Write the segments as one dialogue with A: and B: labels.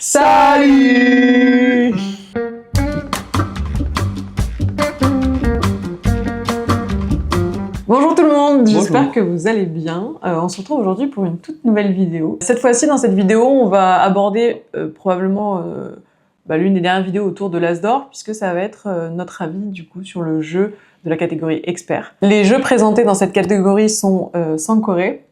A: Salut! Bonjour tout le monde, j'espère que vous allez bien. On se retrouve aujourd'hui pour une toute nouvelle vidéo. Cette fois-ci, dans cette vidéo, on va aborder probablement l'une des dernières vidéos autour de l'As d'or, puisque ça va être notre avis du coup sur le jeu de la catégorie expert. Les jeux présentés dans cette catégorie sont Sankoré,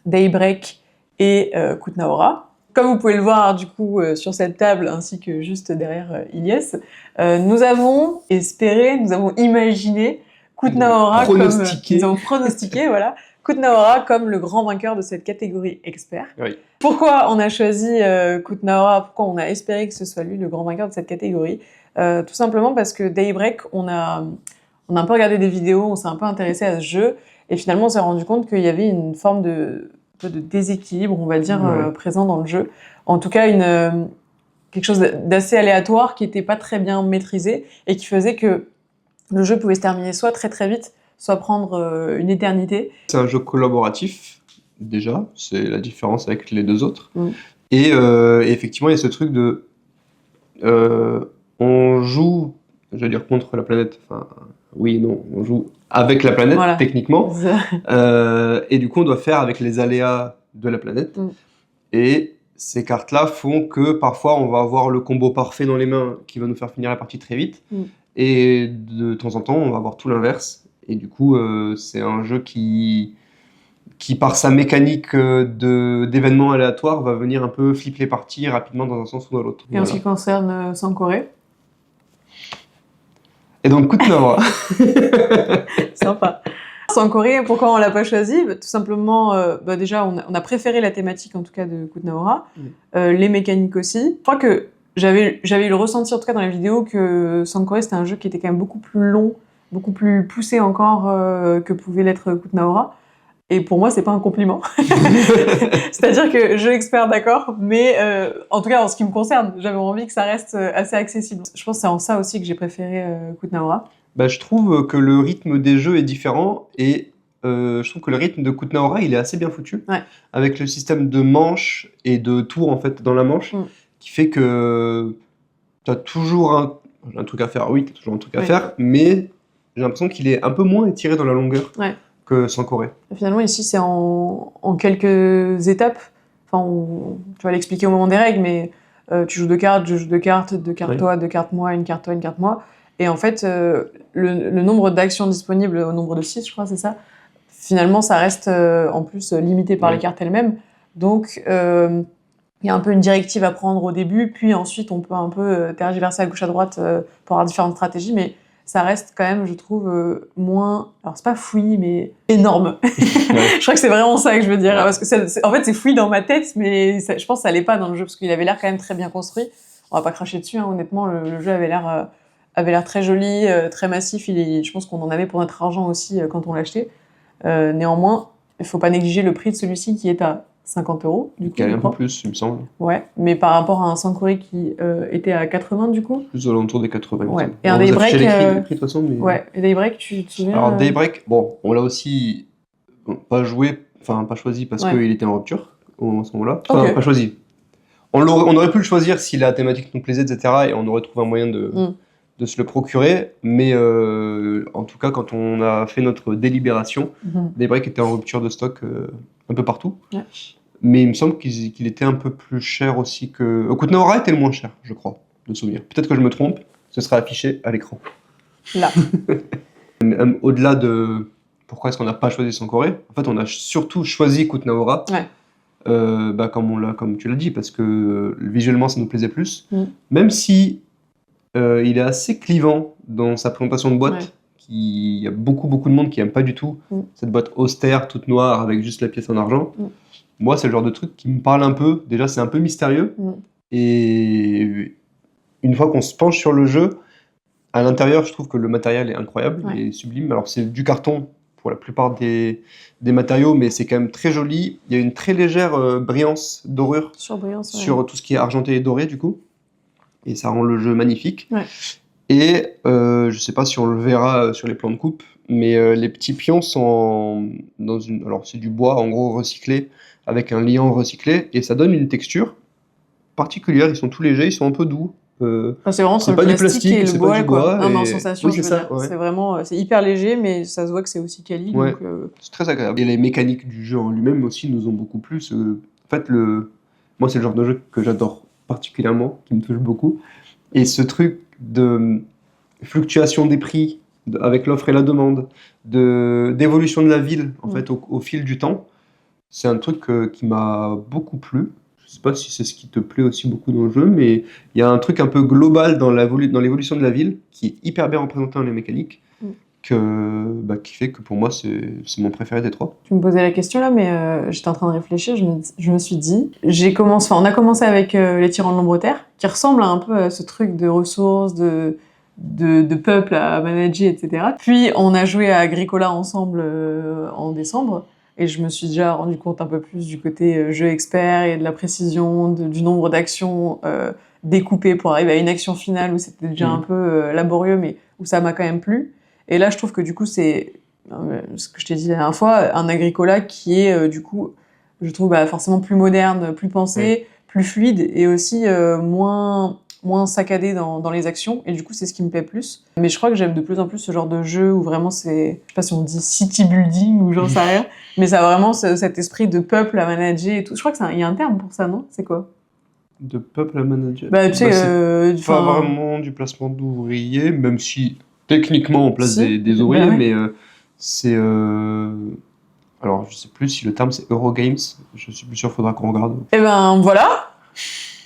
A: Daybreak et Kutna-Hora. Comme vous pouvez le voir du coup sur cette table ainsi que juste derrière Ilyes, nous avons espéré, nous avons imaginé Kutna-Hora pronostiqué, voilà, Kutna-Hora comme le grand vainqueur de cette catégorie expert.
B: Oui.
A: Pourquoi on a choisi Kutna-Hora, pourquoi on a espéré que ce soit lui le grand vainqueur de cette catégorie? Tout simplement parce que Daybreak, on a un peu regardé des vidéos, on s'est un peu intéressé à ce jeu, et finalement on s'est rendu compte qu'il y avait une forme de déséquilibre, on va dire, présent dans le jeu. En tout cas, quelque chose d'assez aléatoire qui n'était pas très bien maîtrisé et qui faisait que le jeu pouvait se terminer soit très très vite, soit prendre une éternité.
B: C'est un jeu collaboratif, déjà, c'est la différence avec les deux autres. Et effectivement, il y a ce truc de... on joue, je veux dire, contre la planète, enfin, oui et non, on joue avec la planète, voilà, techniquement, et du coup, on doit faire avec les aléas de la planète. Et ces cartes-là font que parfois, on va avoir le combo parfait dans les mains qui va nous faire finir la partie très vite. Et de temps en temps, on va avoir tout l'inverse. Et du coup, c'est un jeu qui par sa mécanique d'événements aléatoires, va venir un peu flipper les parties rapidement dans un sens ou dans l'autre.
A: Et en ce qui concerne Sankoré?
B: Et donc, Kutna-Hora.
A: Sympa. Sankoré, pourquoi on l'a pas choisi? Tout simplement, déjà, on a préféré la thématique, en tout cas, de Kutna-Hora. Les mécaniques aussi. Je crois que j'avais eu le ressenti, en tout cas dans la vidéo, que Sankoré, c'était un jeu qui était quand même beaucoup plus long, beaucoup plus poussé encore que pouvait l'être Kutna-Hora. Et pour moi, c'est pas un compliment. C'est-à-dire que jeu expert, d'accord, mais en tout cas, en ce qui me concerne, j'avais envie que ça reste assez accessible. Je pense que c'est en ça aussi que j'ai préféré Kutna-Hora.
B: Bah, je trouve que le rythme des jeux est différent et je trouve que le rythme de Kutna-Hora, il est assez bien foutu. Avec le système de manches et de tours en fait dans la manche, qui fait que tu as toujours un truc à faire. Oui, tu as toujours un truc à faire, mais j'ai l'impression qu'il est un peu moins étiré dans la longueur que Sankoré.
A: Finalement, ici, c'est en quelques étapes. Enfin, tu vas l'expliquer au moment des règles, mais tu joues 2 cartes, je joue 2 cartes, 2 cartes toi, 2 cartes moi, une carte toi, une carte moi. Et en fait, le nombre d'actions disponibles au nombre de 6, je crois, c'est ça. Finalement, ça reste en plus limité par les cartes elles-mêmes. Donc, il y a un peu une directive à prendre au début, puis ensuite, on peut un peu tergiverser à gauche à droite pour avoir différentes stratégies, mais ça reste quand même, je trouve, moins... Alors, c'est pas fouillis, mais énorme. Je crois que c'est vraiment ça que je veux dire. Parce que en fait, c'est fouillis dans ma tête, mais je pense que ça allait pas dans le jeu, parce qu'il avait l'air quand même très bien construit. On va pas cracher dessus, hein, honnêtement, le jeu avait l'air très joli, très massif. Je pense qu'on en avait pour notre argent aussi quand on l'achetait. Néanmoins, il faut pas négliger le prix de celui-ci qui est à 50 €.
B: Qui est un peu plus, il me semble.
A: Ouais, mais par rapport à un Sankoré qui était à 80 du coup.
B: Plus aux alentours des 80.
A: Ouais. Et un Daybreak.
B: Les prix de toute façon, mais...
A: Ouais. Et Daybreak, tu te souviens?
B: Alors Daybreak, bon, on l'a aussi pas choisi parce qu'il était en rupture à ce moment-là. Enfin, pas choisi. On aurait pu le choisir si la thématique nous plaisait, etc. Et on aurait trouvé un moyen de se le procurer. Mais en tout cas, quand on a fait notre délibération, Daybreak était en rupture de stock un peu partout. Mais il me semble qu'il était un peu plus cher aussi que... Kutna-Hora était le moins cher, je crois, de souvenir. Peut-être que je me trompe, ce sera affiché à l'écran.
A: Là.
B: Au-delà de pourquoi est-ce qu'on n'a pas choisi Sankoré, en fait, on a surtout choisi Kutna-Hora, comme tu l'as dit, parce que visuellement, ça nous plaisait plus. Même si il est assez clivant dans sa présentation de boîte, il y a beaucoup de monde qui n'aime pas du tout cette boîte austère, toute noire, avec juste la pièce en argent. Moi, c'est le genre de truc qui me parle un peu. Déjà, c'est un peu mystérieux. Et une fois qu'on se penche sur le jeu, à l'intérieur, je trouve que le matériel est incroyable, il est sublime. Alors, c'est du carton pour la plupart des matériaux, mais c'est quand même très joli. Il y a une très légère brillance, dorure sur tout ce qui est argenté et doré, du coup. Et ça rend le jeu magnifique. Et je sais pas si on le verra sur les plans de coupe, mais les petits pions sont alors c'est du bois en gros recyclé avec un liant recyclé et ça donne une texture particulières, ils sont tout légers, ils sont un peu doux.
A: C'est vraiment
B: c'est
A: entre
B: pas
A: le
B: du
A: plastique et le
B: c'est
A: bois,
B: pas du
A: quoi.
B: bois.
A: Non, mais en sensation,
B: oui,
A: je
B: c'est
A: veux
B: ça.
A: dire.
B: Ouais.
A: C'est vraiment, c'est hyper léger, mais ça se voit que c'est aussi quali.
B: Ouais.
A: Donc,
B: C'est très agréable. Et les mécaniques du jeu en lui-même aussi nous ont beaucoup plu. En fait, moi, c'est le genre de jeu que j'adore particulièrement, qui me touche beaucoup. Et ce truc de fluctuation des prix avec l'offre et la demande, d'évolution de la ville en fait au fil du temps, c'est un truc qui m'a beaucoup plu. Je sais pas si c'est ce qui te plaît aussi beaucoup dans le jeu, mais il y a un truc un peu global dans l'évolution de la ville qui est hyper bien représenté dans les mécaniques, qui fait que pour moi c'est mon préféré des trois.
A: Tu me posais la question là, mais j'étais en train de réfléchir. Je me suis dit, on a commencé avec les Tyrans de l'Ombre-Terre, qui ressemble un peu à ce truc de ressources, de peuple à manager, etc. Puis on a joué à Agricola ensemble en décembre, et je me suis déjà rendu compte un peu plus du côté jeu expert et de la précision, du nombre d'actions découpées pour arriver à une action finale où c'était déjà un peu laborieux, mais où ça m'a quand même plu. Et là, je trouve que du coup, c'est ce que je t'ai dit la dernière fois, un Agricola qui est du coup, je trouve forcément plus moderne, plus pensé, plus fluide et aussi moins saccadé dans les actions, et du coup c'est ce qui me plaît plus. Mais je crois que j'aime de plus en plus ce genre de jeu où vraiment c'est, je sais pas si on dit city building ou j'en sais rien, mais ça a vraiment cet esprit de peuple à manager et tout. Je crois qu'il y a un terme pour ça, non? C'est quoi?
B: De peuple à manager?
A: Tu sais,
B: c'est pas vraiment du placement d'ouvriers, même si techniquement on place des ouvriers, mais c'est... Alors je sais plus si le terme c'est Eurogames, je suis plus sûr, faudra qu'on regarde.
A: Et voilà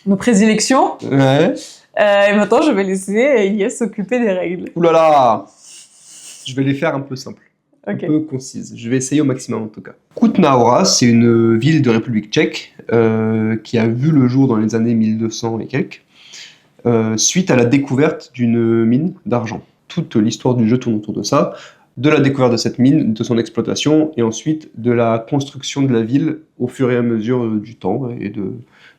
A: nos présélections.
B: Ouais.
A: Et maintenant, je vais laisser Elias s'occuper des règles.
B: Ouh là là! Je vais les faire un peu simples,
A: Okay.
B: un peu concises. Je vais essayer au maximum en tout cas. Kutna Hora, c'est une ville de République tchèque qui a vu le jour dans les années 1200 et quelques, suite à la découverte d'une mine d'argent. Toute l'histoire du jeu tourne autour de ça, de la découverte de cette mine, de son exploitation, et ensuite de la construction de la ville au fur et à mesure du temps et de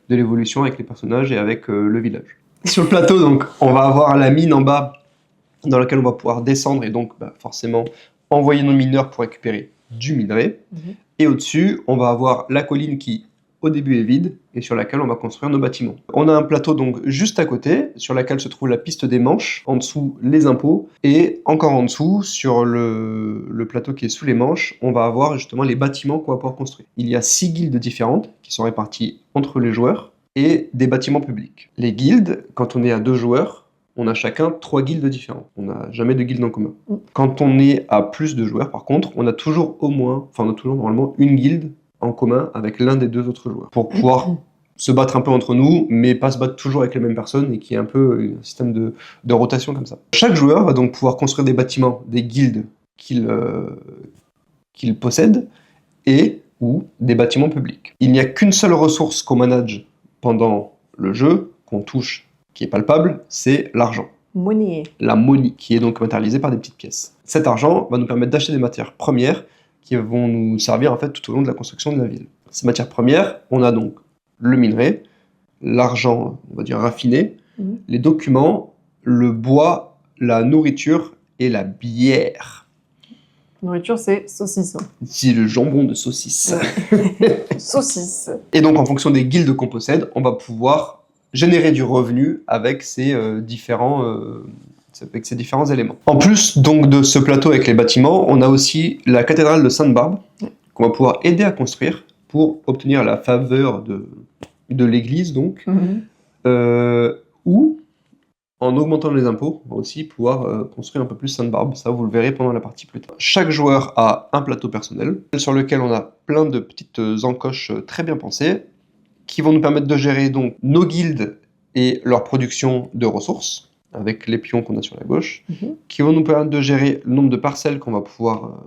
B: l'évolution avec les personnages et avec le village. Sur le plateau, donc, on va avoir la mine en bas dans laquelle on va pouvoir descendre et donc forcément envoyer nos mineurs pour récupérer du minerai. Et au-dessus, on va avoir la colline qui, au début, est vide et sur laquelle on va construire nos bâtiments. On a un plateau donc juste à côté, sur laquelle se trouve la piste des manches, en dessous les impôts, et encore en dessous, sur le plateau qui est sous les manches, on va avoir justement les bâtiments qu'on va pouvoir construire. Il y a 6 guildes différentes qui sont réparties entre les joueurs et des bâtiments publics. Les guildes, quand on est à 2 joueurs, on a chacun 3 guildes différentes. On n'a jamais de guilde en commun. Quand on est à plus de joueurs, par contre, on a toujours normalement une guilde en commun avec l'un des 2 autres joueurs, pour pouvoir se battre un peu entre nous, mais pas se battre toujours avec les mêmes personnes, et qui est un peu un système de rotation comme ça. Chaque joueur va donc pouvoir construire des bâtiments, des guildes qu'il possède, et ou des bâtiments publics. Il n'y a qu'une seule ressource qu'on manage pendant le jeu, qu'on touche, qui est palpable, c'est l'argent.
A: Monnaie. La
B: monnaie, qui est donc matérialisée par des petites pièces. Cet argent va nous permettre d'acheter des matières premières qui vont nous servir en fait tout au long de la construction de la ville. Ces matières premières, on a donc le minerai, l'argent, on va dire raffiné, les documents, le bois, la nourriture et la bière.
A: Nourriture, c'est saucisson.
B: C'est le jambon de saucisse.
A: Saucisse.
B: Et donc, en fonction des guildes qu'on possède, on va pouvoir générer du revenu avec ces différents éléments. En plus donc de ce plateau avec les bâtiments, on a aussi la cathédrale de Sainte-Barbe qu'on va pouvoir aider à construire pour obtenir la faveur de l'église, donc, ou en augmentant les impôts, on va aussi pouvoir construire un peu plus Sainte-Barbe. Ça, vous le verrez pendant la partie plus tard. Chaque joueur a un plateau personnel sur lequel on a plein de petites encoches très bien pensées qui vont nous permettre de gérer donc nos guildes et leur production de ressources avec les pions qu'on a sur la gauche, qui vont nous permettre de gérer le nombre de parcelles qu'on va pouvoir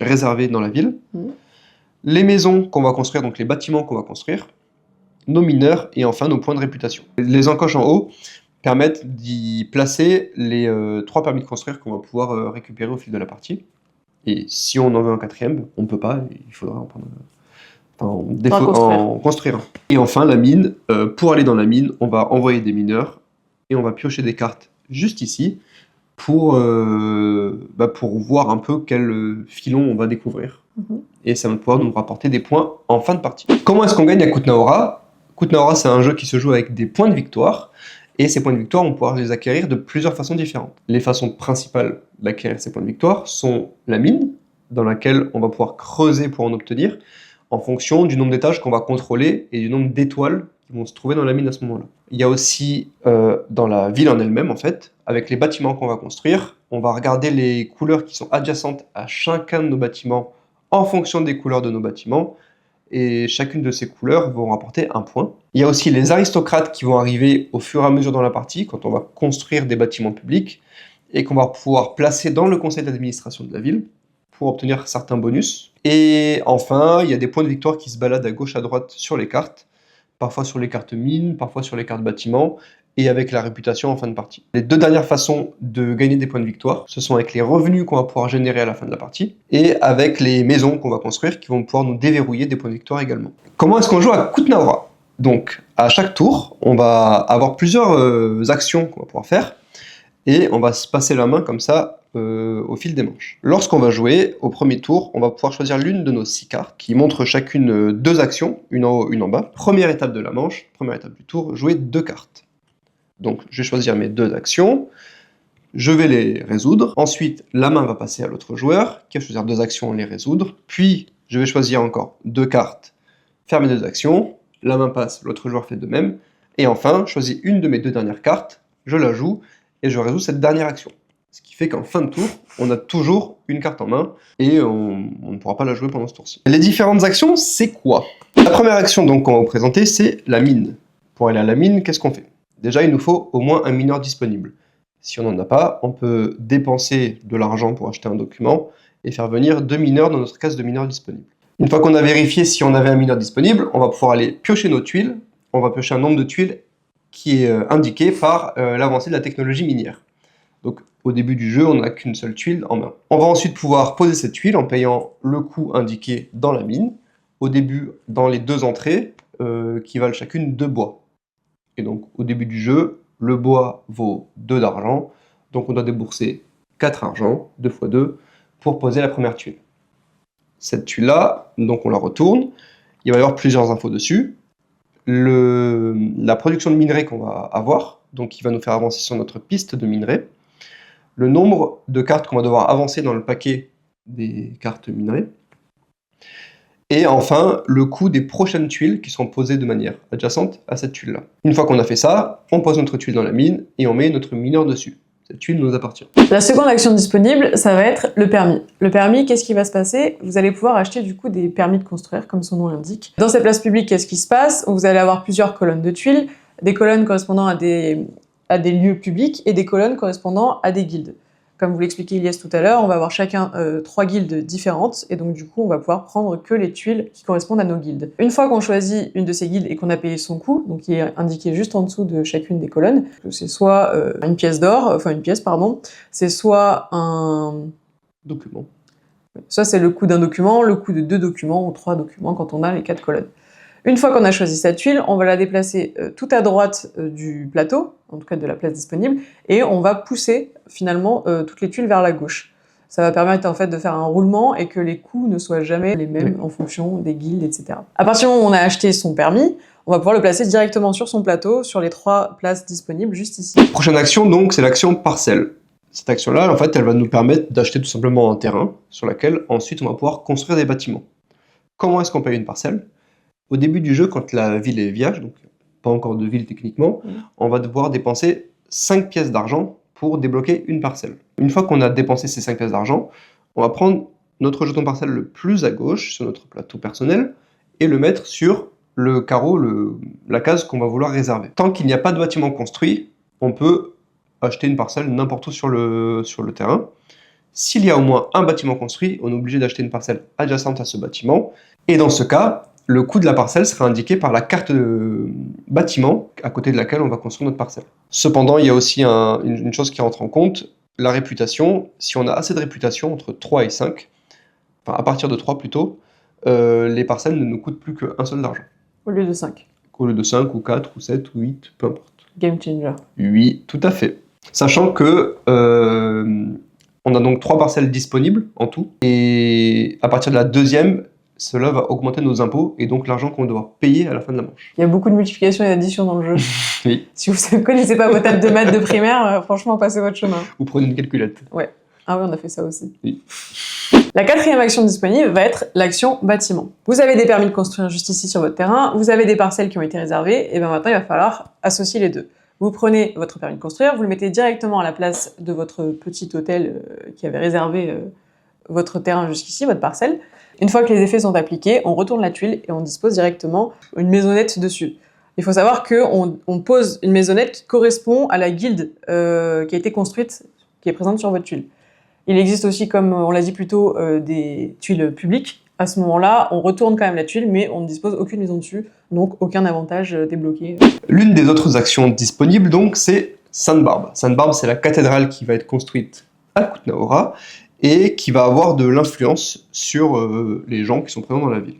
B: réserver dans la ville, les maisons qu'on va construire, donc les bâtiments qu'on va construire, nos mineurs et enfin nos points de réputation. Les encoches en haut permettent d'y placer les 3 permis de construire qu'on va pouvoir récupérer au fil de la partie. Et si on en veut un 4e, on ne peut pas, il faudra en prendre en construire. Et enfin la mine, pour aller dans la mine, on va envoyer des mineurs et on va piocher des cartes juste ici pour voir un peu quel filon on va découvrir. Et ça va pouvoir nous rapporter des points en fin de partie. Comment est-ce qu'on gagne à Kutna Hora? Kutna-Hora, c'est un jeu qui se joue avec des points de victoire, et ces points de victoire, on pourra les acquérir de plusieurs façons différentes. Les façons principales d'acquérir ces points de victoire sont la mine, dans laquelle on va pouvoir creuser pour en obtenir, en fonction du nombre d'étages qu'on va contrôler et du nombre d'étoiles qui vont se trouver dans la mine à ce moment-là. Il y a aussi dans la ville en elle-même, en fait, avec les bâtiments qu'on va construire, on va regarder les couleurs qui sont adjacentes à chacun de nos bâtiments en fonction des couleurs de nos bâtiments, et chacune de ces couleurs vont rapporter un point. Il y a aussi les aristocrates qui vont arriver au fur et à mesure dans la partie, quand on va construire des bâtiments publics, et qu'on va pouvoir placer dans le conseil d'administration de la ville, pour obtenir certains bonus. Et enfin, il y a des points de victoire qui se baladent à gauche à droite sur les cartes, parfois sur les cartes mines, parfois sur les cartes bâtiments, et avec la réputation en fin de partie. Les deux dernières façons de gagner des points de victoire, ce sont avec les revenus qu'on va pouvoir générer à la fin de la partie, et avec les maisons qu'on va construire, qui vont pouvoir nous déverrouiller des points de victoire également. Comment est-ce qu'on joue à Kutna-Hora? Donc, à chaque tour, on va avoir plusieurs actions qu'on va pouvoir faire, et on va se passer la main comme ça au fil des manches. Lorsqu'on va jouer, au premier tour, on va pouvoir choisir l'une de nos 6 cartes, qui montrent chacune 2 actions, une en haut, une en bas. Première étape de la manche, première étape du tour, jouer 2 cartes. Donc je vais choisir mes 2 actions, je vais les résoudre. Ensuite, la main va passer à l'autre joueur, qui va choisir 2 actions, les résoudre. Puis, je vais choisir encore 2 cartes, faire mes 2 actions. La main passe, l'autre joueur fait de même. Et enfin, je choisis une de mes 2 dernières cartes, je la joue, et je résous cette dernière action. Ce qui fait qu'en fin de tour, on a toujours une carte en main, et on ne pourra pas la jouer pendant ce tour-ci. Les différentes actions, c'est quoi? La première action donc qu'on va vous présenter, c'est la mine. Pour aller à la mine, qu'est-ce qu'on fait? Déjà, il nous faut au moins un mineur disponible. Si on n'en a pas, on peut dépenser de l'argent pour acheter un document, et faire venir 2 mineurs dans notre case de mineurs disponible. Une fois qu'on a vérifié si on avait un mineur disponible, on va pouvoir aller piocher nos tuiles. On va piocher un nombre de tuiles qui est indiqué par l'avancée de la technologie minière. Donc au début du jeu, on n'a qu'une seule tuile en main. On va ensuite pouvoir poser cette tuile en payant le coût indiqué dans la mine, au début dans les 2 entrées qui valent chacune 2 bois. Et donc au début du jeu, le bois vaut 2 d'argent, donc on doit débourser 4 argent, 2 x 2, pour poser la première tuile. Cette tuile-là, donc on la retourne, il va y avoir plusieurs infos dessus. La production de minerais qu'on va avoir, donc qui va nous faire avancer sur notre piste de minerais, le nombre de cartes qu'on va devoir avancer dans le paquet des cartes minerais, et enfin le coût des prochaines tuiles qui seront posées de manière adjacente à cette tuile-là. Une fois qu'on a fait ça, on pose notre tuile dans la mine et on met notre mineur dessus. Cette tuile nous appartient. La
A: seconde action disponible, ça va être le permis. Le permis, qu'est-ce qui va se passer? Vous allez pouvoir acheter du coup des permis de construire, comme son nom l'indique. Dans ces places publiques, qu'est-ce qui se passe? Vous allez avoir plusieurs colonnes de tuiles, des colonnes correspondant à des lieux publics et des colonnes correspondant à des guildes. Comme vous l'expliquait Ilyes tout à l'heure, on va avoir chacun 3 guildes différentes, et donc du coup on va pouvoir prendre que les tuiles qui correspondent à nos guildes. Une fois qu'on choisit une de ces guildes et qu'on a payé son coût, donc qui est indiqué juste en dessous de chacune des colonnes, c'est soit une pièce d'or, enfin une pièce pardon, c'est soit un
B: document.
A: Soit c'est le coût d'un document, le coût de 2 documents ou 3 documents quand on a les 4 colonnes. Une fois qu'on a choisi sa tuile, on va la déplacer tout à droite du plateau, en tout cas de la place disponible, et on va pousser finalement toutes les tuiles vers la gauche. Ça va permettre en fait de faire un roulement et que les coûts ne soient jamais les mêmes en fonction des guildes, etc. À partir du moment où on a acheté son permis, on va pouvoir le placer directement sur son plateau, sur les 3 places disponibles juste ici.
B: Prochaine action donc, c'est l'action parcelle. Cette action-là, en fait, elle va nous permettre d'acheter tout simplement un terrain sur lequel ensuite on va pouvoir construire des bâtiments. Comment est-ce qu'on paye une parcelle? Au début du jeu, quand la ville est vierge, donc pas encore de ville techniquement, on va devoir dépenser 5 pièces d'argent pour débloquer une parcelle. Une fois qu'on a dépensé ces 5 pièces d'argent, on va prendre notre jeton parcelle le plus à gauche sur notre plateau personnel et le mettre sur le carreau, la case qu'on va vouloir réserver. Tant qu'il n'y a pas de bâtiment construit, on peut acheter une parcelle n'importe où sur le terrain. S'il y a au moins un bâtiment construit, on est obligé d'acheter une parcelle adjacente à ce bâtiment, et dans ce cas, le coût de la parcelle sera indiqué par la carte de bâtiment à côté de laquelle on va construire notre parcelle. Cependant, il y a aussi une chose qui rentre en compte, la réputation. Si on a assez de réputation, entre 3 et 5, enfin à partir de 3 plutôt, les parcelles ne nous coûtent plus qu'un seul d'argent.
A: Au lieu de 5.
B: Au lieu de 5 ou 4 ou 7 ou 8, peu importe.
A: Game changer.
B: Oui, tout à fait. Sachant que on a donc 3 parcelles disponibles en tout, et à partir de la deuxième, cela va augmenter nos impôts et donc l'argent qu'on doit payer à la fin de la manche.
A: Il y a beaucoup de multiplication et d'addition dans le jeu.
B: Oui.
A: Si vous ne connaissez pas vos tables de maths de primaire, franchement, passez votre chemin.
B: Vous prenez une calculette.
A: Ouais. Ah oui, on a fait ça aussi.
B: Oui.
A: La 4e action disponible va être l'action bâtiment. Vous avez des permis de construire juste ici sur votre terrain, vous avez des parcelles qui ont été réservées, et bien maintenant il va falloir associer les deux. Vous prenez votre permis de construire, vous le mettez directement à la place de votre petit hôtel qui avait réservé votre terrain jusqu'ici, votre parcelle. Une fois que les effets sont appliqués, on retourne la tuile et on dispose directement une maisonnette dessus. Il faut savoir qu'on pose une maisonnette qui correspond à la guilde qui a été construite, qui est présente sur votre tuile. Il existe aussi, comme on l'a dit plus tôt, des tuiles publiques. À ce moment-là, on retourne quand même la tuile, mais on ne dispose aucune maison dessus, donc aucun avantage débloqué.
B: L'une des autres actions disponibles, donc, c'est Sainte Barbe. Sainte Barbe, c'est la cathédrale qui va être construite à Kutna-Hora et qui va avoir de l'influence sur les gens qui sont présents dans la ville.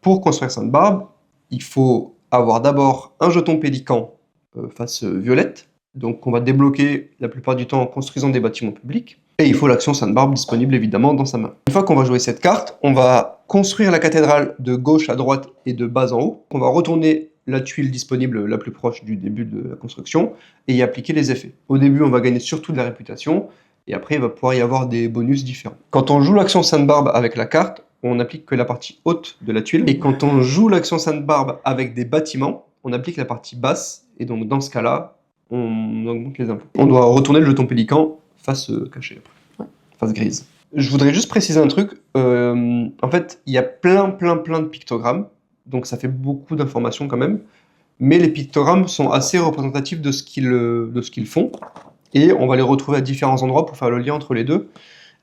B: Pour construire Sainte Barbe, il faut avoir d'abord un jeton pélican face violette, donc on va débloquer la plupart du temps en construisant des bâtiments publics. Et il faut l'action Sainte Barbe disponible évidemment dans sa main. Une fois qu'on va jouer cette carte, on va construire la cathédrale de gauche à droite et de bas en haut. On va retourner la tuile disponible la plus proche du début de la construction et y appliquer les effets. Au début, on va gagner surtout de la réputation et après, il va pouvoir y avoir des bonus différents. Quand on joue l'action Sainte Barbe avec la carte, on n'applique que la partie haute de la tuile. Et quand on joue l'action Sainte Barbe avec des bâtiments, on applique la partie basse et donc dans ce cas-là, on augmente les impôts. On doit retourner le jeton pélican face cachée après, face grise. Je voudrais juste préciser un truc. En fait, il y a plein de pictogrammes, donc ça fait beaucoup d'informations quand même. Mais les pictogrammes sont assez représentatifs de ce qu'ils font, et on va les retrouver à différents endroits pour faire le lien entre les deux.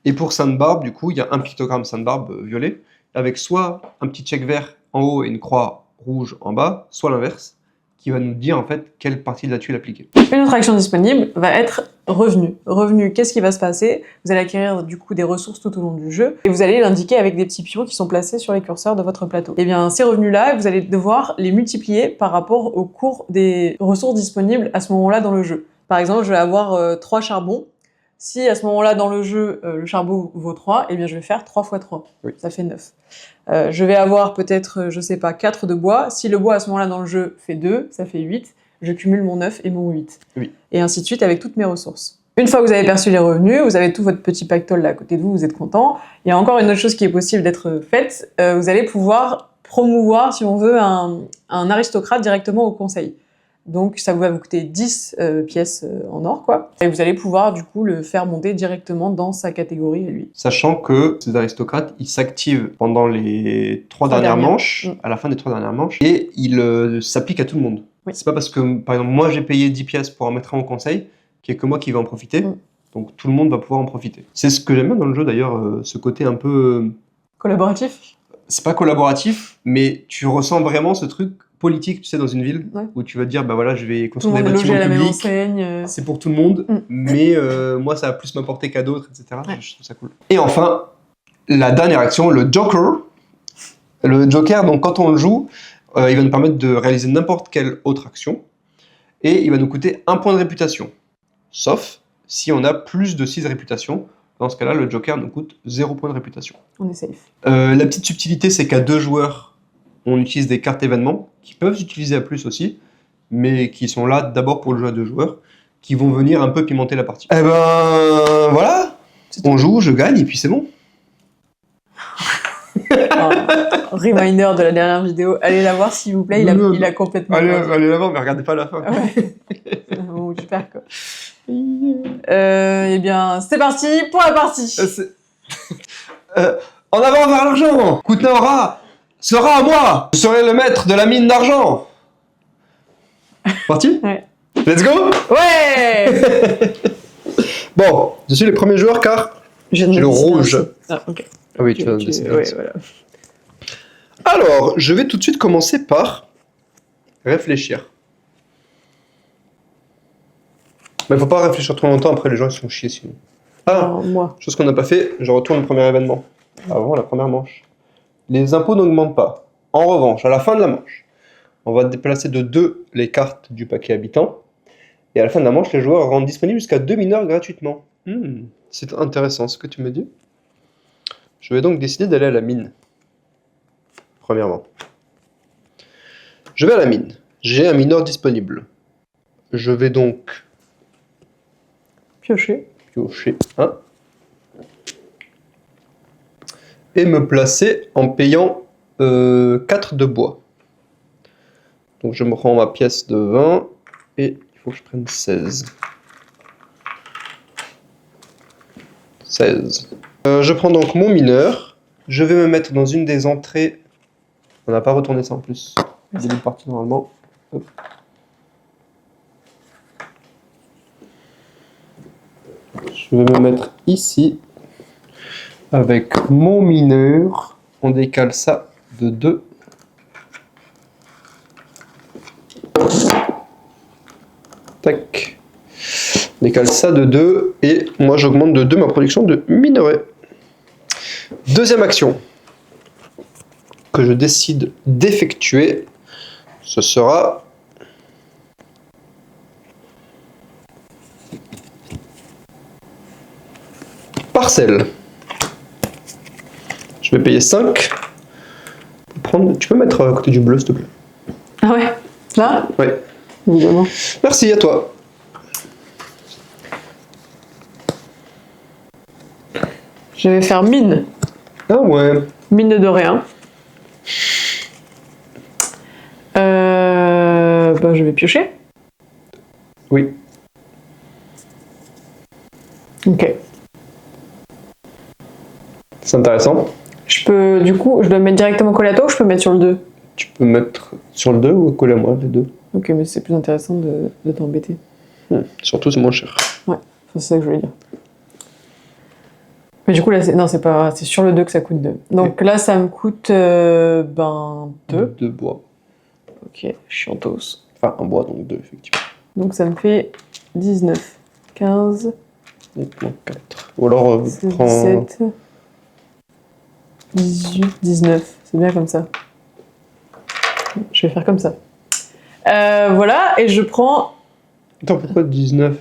B: Et pour Sainte Barbe, du coup, il y a un pictogramme Sainte Barbe violet, avec soit un petit check vert en haut et une croix rouge en bas, soit l'inverse, qui va nous dire en fait quelle partie de la tuile appliquer.
A: Une autre action disponible va être revenu. Revenu, qu'est-ce qui va se passer? Vous allez acquérir du coup des ressources tout au long du jeu et vous allez l'indiquer avec des petits pions qui sont placés sur les curseurs de votre plateau. Et bien ces revenus-là, vous allez devoir les multiplier par rapport au cours des ressources disponibles à ce moment-là dans le jeu. Par exemple, je vais avoir 3 charbons. Si à ce moment-là dans le jeu, le charbon vaut 3, eh bien je vais faire 3 x 3. Oui. Ça fait 9. Je vais avoir peut-être, je sais pas, 4 de bois. Si le bois à ce moment-là dans le jeu fait 2, ça fait 8. Je cumule mon 9 et mon 8. Oui. Et ainsi de suite avec toutes mes ressources. Une fois que vous avez perçu les revenus, vous avez tout votre petit pactole là à côté de vous, vous êtes content. Il y a encore une autre chose qui est possible d'être faite. Vous allez pouvoir promouvoir, si on veut, un aristocrate directement au conseil. Donc ça va vous coûter 10 pièces en or, quoi. Et vous allez pouvoir, du coup, le faire monter directement dans sa catégorie à lui.
B: Sachant que ces aristocrates, ils s'activent pendant les 3 dernières manches, à la fin des 3 dernières manches, et ils s'appliquent à tout le monde. Oui. C'est pas parce que, par exemple, moi j'ai payé 10 pièces pour en mettre un au conseil, qu'il n'y a que moi qui vais en profiter. Donc tout le monde va pouvoir en profiter. C'est ce que j'aime bien dans le jeu d'ailleurs, ce côté un peu...
A: collaboratif.
B: C'est pas collaboratif, mais tu ressens vraiment ce truc politique, tu sais, dans une ville, où tu vas te dire, bah voilà, je vais construire des bâtiments publics, c'est pour tout le monde, mais moi ça va plus m'apporter qu'à d'autres, etc. Ouais. Je trouve ça cool. Et enfin, la dernière action, le Joker. Le Joker, donc quand on le joue, il va nous permettre de réaliser n'importe quelle autre action, et il va nous coûter 1 point de réputation. Sauf si on a plus de 6 réputations. Dans ce cas-là, le Joker nous coûte 0 point de réputation.
A: On est safe.
B: La petite subtilité, c'est qu'à 2 joueurs, on utilise des cartes événements, qui peuvent s'utiliser à plus aussi, mais qui sont là d'abord pour le jeu à 2 joueurs, qui vont venir un peu pimenter la partie. Eh ben, voilà, on joue, je gagne, et puis c'est bon.
A: Reminder de la dernière vidéo, allez la voir s'il vous plaît, il a complètement...
B: Allez la voir, mais regardez pas la fin.
A: Ouais. Bon, tu perds quoi. Eh bien, c'est parti pour la partie.
B: En avant vers l'argent. Kutna-Hora sera à moi. Je serai le maître de la mine d'argent. Parti?
A: Ouais.
B: Let's go.
A: Ouais.
B: Bon, je suis le premier joueur car j'ai le rouge.
A: Ah, ok.
B: Ah oui, tu as décidé.
A: Ouais, voilà.
B: Alors, je vais tout de suite commencer par réfléchir. Mais faut pas réfléchir trop longtemps, après les gens ils sont chiés sinon.
A: Alors, moi.
B: Chose qu'on n'a pas fait, je retourne le premier événement. Avant la première manche. Les impôts n'augmentent pas. En revanche, à la fin de la manche, on va déplacer de 2 les cartes du paquet habitant. Et à la fin de la manche, les joueurs rendent disponibles jusqu'à 2 mineurs gratuitement. C'est intéressant ce que tu me dis. Je vais donc décider d'aller à la mine. premièrement. Je vais à la mine. J'ai un mineur disponible. Je vais donc
A: Piocher.
B: piocher un. Et me placer en payant 4 de bois. Donc je me prends ma pièce de 20 et il faut que je prenne 16. 16. Je prends donc mon mineur. Je vais me mettre dans une des entrées. On n'a pas retourné ça en plus. Il est parti normalement. Hop. Je vais me mettre ici. Avec mon mineur. On décale ça de 2. Tac. On décale ça de 2. Et moi j'augmente de 2 ma production de minerai. Deuxième action que je décide d'effectuer, ce sera parcelle. Je vais payer 5. Tu peux mettre à côté du bleu, s'il te plaît.
A: Ah ouais. Là?
B: Ouais.
A: Évidemment.
B: Merci à toi.
A: Je vais faire mine.
B: Ah ouais.
A: Mine de rien. Bah, je vais piocher.
B: Oui.
A: Ok.
B: C'est intéressant.
A: Je peux, du coup, je dois me mettre directement collé à toi ou je peux me mettre sur le 2?
B: Tu peux mettre sur le 2 ou coller à moi, les deux.
A: Ok, mais c'est plus intéressant de t'embêter.
B: Surtout, c'est moins cher.
A: Ouais, c'est ça que je voulais dire. Mais du coup, là, non, c'est pas, c'est sur le 2 que ça coûte 2. Donc là, ça me coûte 2.
B: 2 bois.
A: Ok, chiantos.
B: Enfin, un bois, donc 2, effectivement.
A: Donc ça me fait 19, 15,
B: Et moins 4. Ou alors,
A: 17, 18, 19. C'est bien comme ça. Je vais faire comme ça. Voilà, et je prends...
B: Attends, pourquoi 19?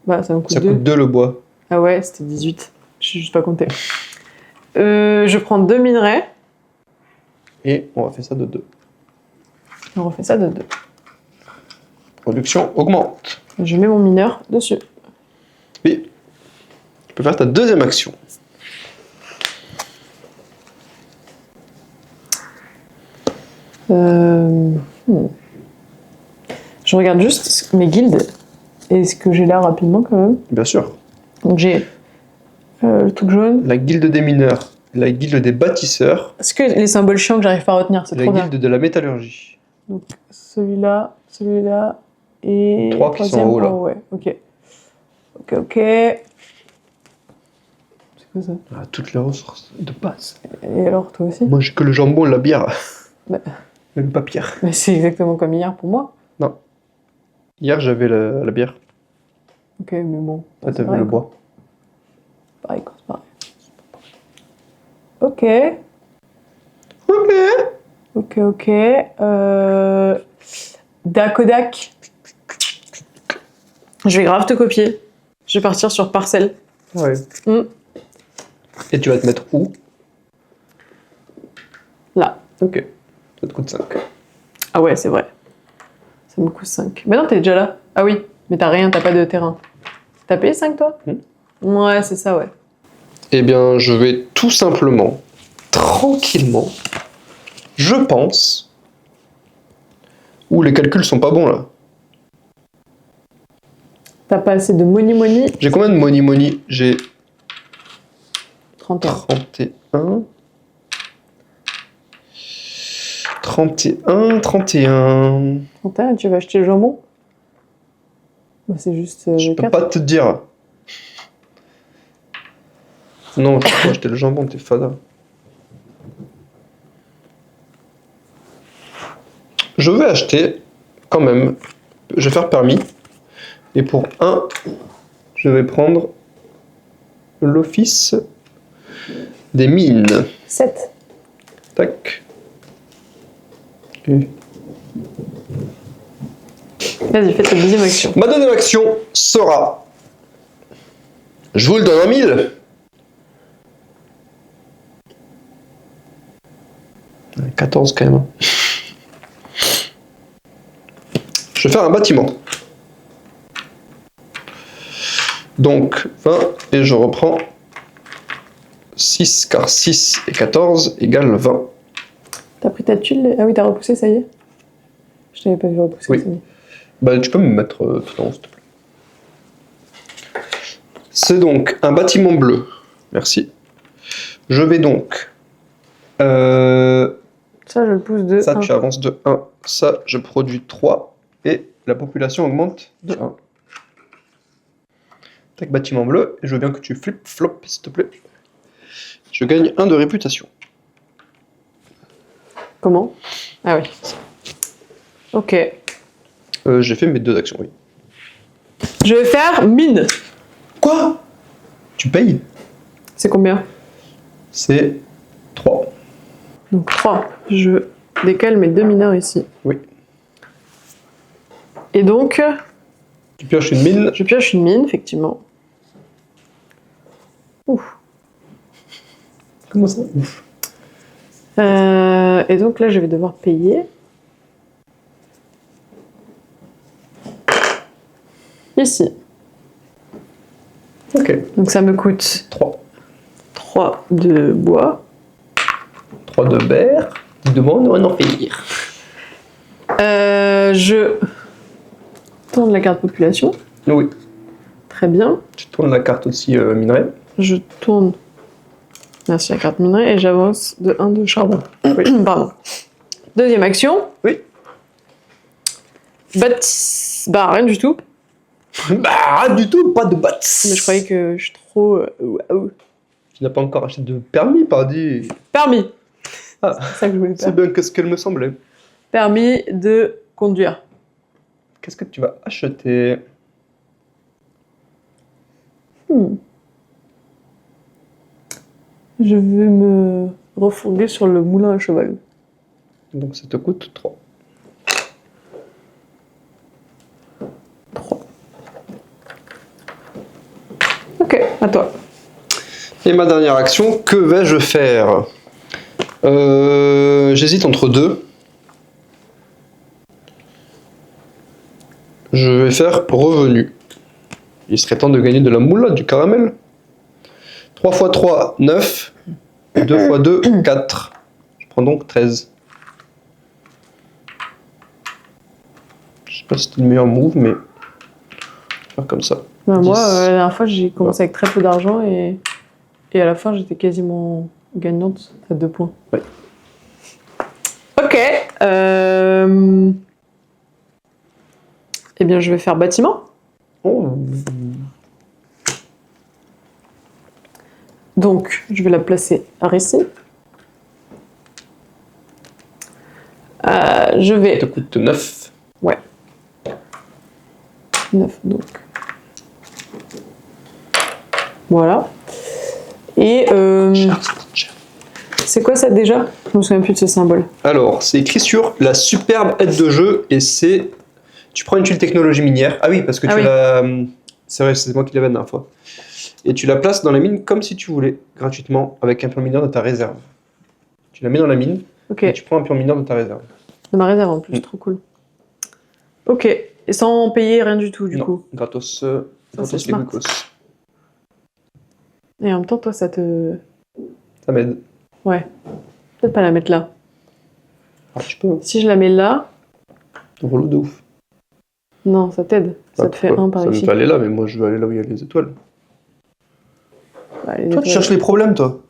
A: Bah, ça me coûte
B: Ça
A: 2.
B: coûte 2 le bois.
A: Ah ouais, c'était 18. Je suis juste pas compté. Je prends 2 minerais.
B: Et on va faire ça de 2.
A: On refait ça de 2.
B: Production augmente.
A: Je mets mon mineur dessus.
B: Oui. Tu peux faire ta deuxième action.
A: Je regarde juste mes guildes et ce que j'ai là rapidement quand même.
B: Bien sûr.
A: Donc j'ai le truc jaune.
B: La guilde des mineurs, la guilde des bâtisseurs,
A: Est-ce que les symboles chiants que j'arrive pas à retenir, c'est
B: la
A: trop bien.
B: guilde de la métallurgie.
A: Donc celui-là et
B: 3 qui sont en haut, là.
A: ouais, ok. Ok. C'est quoi ça?
B: Ah, toutes les ressources de base.
A: Et alors toi aussi?
B: Moi, j'ai que le jambon et la bière.
A: Bah.
B: Même pas pierre.
A: Mais c'est exactement comme hier pour moi.
B: Non. Hier, j'avais la bière.
A: Ok, mais bon.
B: Ah,
A: c'est
B: t'avais
A: pareil,
B: le
A: quoi.
B: bois.
A: Pareil, quoi, c'est pareil. Ok. Ok. Dakodak. Je vais grave te copier. Je vais partir sur parcelle.
B: Ouais. Et tu vas te mettre où?
A: Là.
B: Ok. Ça te coûte 5.
A: Ah ouais, c'est vrai. Ça me coûte 5. Mais non, t'es déjà là. Ah oui, mais t'as rien, t'as pas de terrain. T'as payé 5 toi? Ouais, c'est ça, ouais.
B: Eh bien, je vais tout simplement, tranquillement, je pense... Ouh, les calculs sont pas bons, là.
A: T'as pas assez de money.
B: J'ai combien de money? J'ai
A: 31.
B: 31. 31, 31.
A: 31, tu vas acheter le jambon? Bah, c'est juste
B: Je peux
A: 4.
B: pas te dire. Non, je peux pas acheter le jambon, t'es fada. Je vais acheter, quand même, je vais faire permis. Et pour 1, je vais prendre l'office des mines.
A: 7.
B: Tac. Et
A: Vas-y, fais ta deuxième action.
B: ma deuxième action sera... Je vous le donne en 1000. 14 quand même. Je vais faire un bâtiment. Donc 20 et je reprends 6 car 6 et 14 égale 20.
A: T'as pris ta tuile? Ah oui, t'as repoussé, ça y est? Je t'avais pas vu repousser.
B: Oui.
A: Ça y est.
B: Bah, tu peux me mettre tout en haut, s'il te plaît. C'est donc un bâtiment bleu. Merci. Je vais donc...
A: Ça, je le pousse de
B: ça,
A: 1.
B: tu avances de 1. Ça, je produis 3. Et la population augmente de 1. Tac, bâtiment bleu. Et je veux bien que tu flip-flop, s'il te plaît. Je gagne 1 de réputation.
A: Comment? Ah oui. Ok.
B: J'ai fait mes 2 actions, oui.
A: Je vais faire mine.
B: Quoi? Tu payes?
A: C'est combien?
B: C'est 3.
A: Donc 3. Je décale mes 2 mineurs ici.
B: Oui.
A: Et donc,
B: Tu pioches une mine.
A: je pioche une mine, effectivement. Ouf.
B: Comment ça? Ouf.
A: Et donc là, je vais devoir payer. Ici.
B: Ok.
A: Donc ça me coûte
B: 3.
A: 3 de bois.
B: 3 de berre. Il demande un empire.
A: Je tourne la carte population.
B: Oui.
A: Très bien.
B: Tu tournes la carte aussi minerai.
A: Je tourne. Merci la carte minerai et j'avance de 1 de charbon. Oui, pardon. Deuxième action.
B: Oui.
A: Bah, rien du tout.
B: Bah, du tout, pas de bats.
A: Mais je croyais que je suis trop. Waouh.
B: Tu n'as pas encore acheté de permis, pardi.
A: Permis.
B: Ah,
A: C'est ça que je voulais
B: c'est
A: faire.
B: bien que ce qu'elle me semblait.
A: Permis de conduire.
B: Qu'est-ce que tu vas acheter?
A: Je vais me refourguer sur le moulin à cheval.
B: Donc ça te coûte 3.
A: 3. Ok, à toi.
B: Et ma dernière action, que vais-je faire? J'hésite entre 2. Je vais faire revenu. Il serait temps de gagner de la moula, du caramel. 3 x 3, 9. 2 x 2, 4. Je prends donc 13. Je sais pas si c'était le meilleur move, mais... je vais faire comme ça.
A: Ben, moi,
B: 10.
A: la dernière fois, j'ai commencé avec très peu d'argent et à la fin, j'étais quasiment gagnante à 2 points.
B: Ouais.
A: Ok. Eh bien, je vais faire bâtiment.
B: Oh.
A: Donc, je vais la placer ici. Je vais...
B: Ça te coûte 9.
A: Ouais. 9, donc. Voilà. Et... c'est quoi ça déjà? Je me souviens plus de ce symbole.
B: Alors, c'est écrit sur la superbe aide de jeu et c'est... Tu prends une tuile technologie minière. Ah oui, parce que l'as... C'est vrai, c'est moi qui l'avais la dernière fois. Et tu la places dans la mine comme si tu voulais, gratuitement, avec un pion mineur de ta réserve. Tu la mets dans la mine et tu prends un pion mineur de ta réserve.
A: De ma réserve en plus, trop cool. Ok, et sans payer rien du tout du coup.
B: Gratos,
A: c'est
B: les
A: smart.
B: glucoses.
A: Et en même temps, toi, ça te...
B: Ça m'aide.
A: Ouais. Peut-être pas la mettre là.
B: Ah, tu peux.
A: Si je la mets là...
B: Relou de ouf.
A: Non, ça t'aide. Ça te fait 1 par
B: ici. Ça me
A: ici.
B: fait aller là, mais moi je veux aller là où il y a les étoiles.
A: Bah,
B: Toi, tu cherches les problèmes, toi.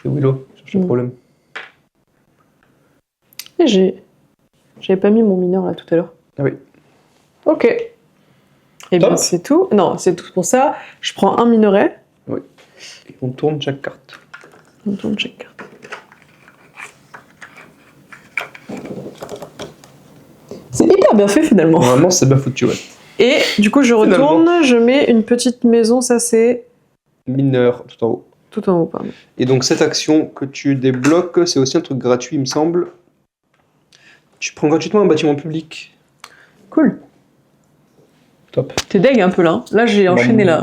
B: C'est Willow, tu cherches les problèmes.
A: Et j'avais pas mis mon mineur là tout à l'heure.
B: Ah oui.
A: Ok. Et bien c'est tout. Non, c'est tout pour ça. Je prends un minerai.
B: Oui. Et on tourne chaque carte.
A: On tourne chaque carte. C'est hyper bien fait finalement.
B: Vraiment, c'est bien foutu, ouais.
A: Et du coup, je retourne, je mets une petite maison, ça c'est...
B: Mineur, tout en haut.
A: Tout en haut, pardon.
B: Et donc cette action que tu débloques, c'est aussi un truc gratuit, il me semble. Tu prends gratuitement un bâtiment public.
A: Cool.
B: Top.
A: T'es deg un peu là. Là, j'ai enchaîné là.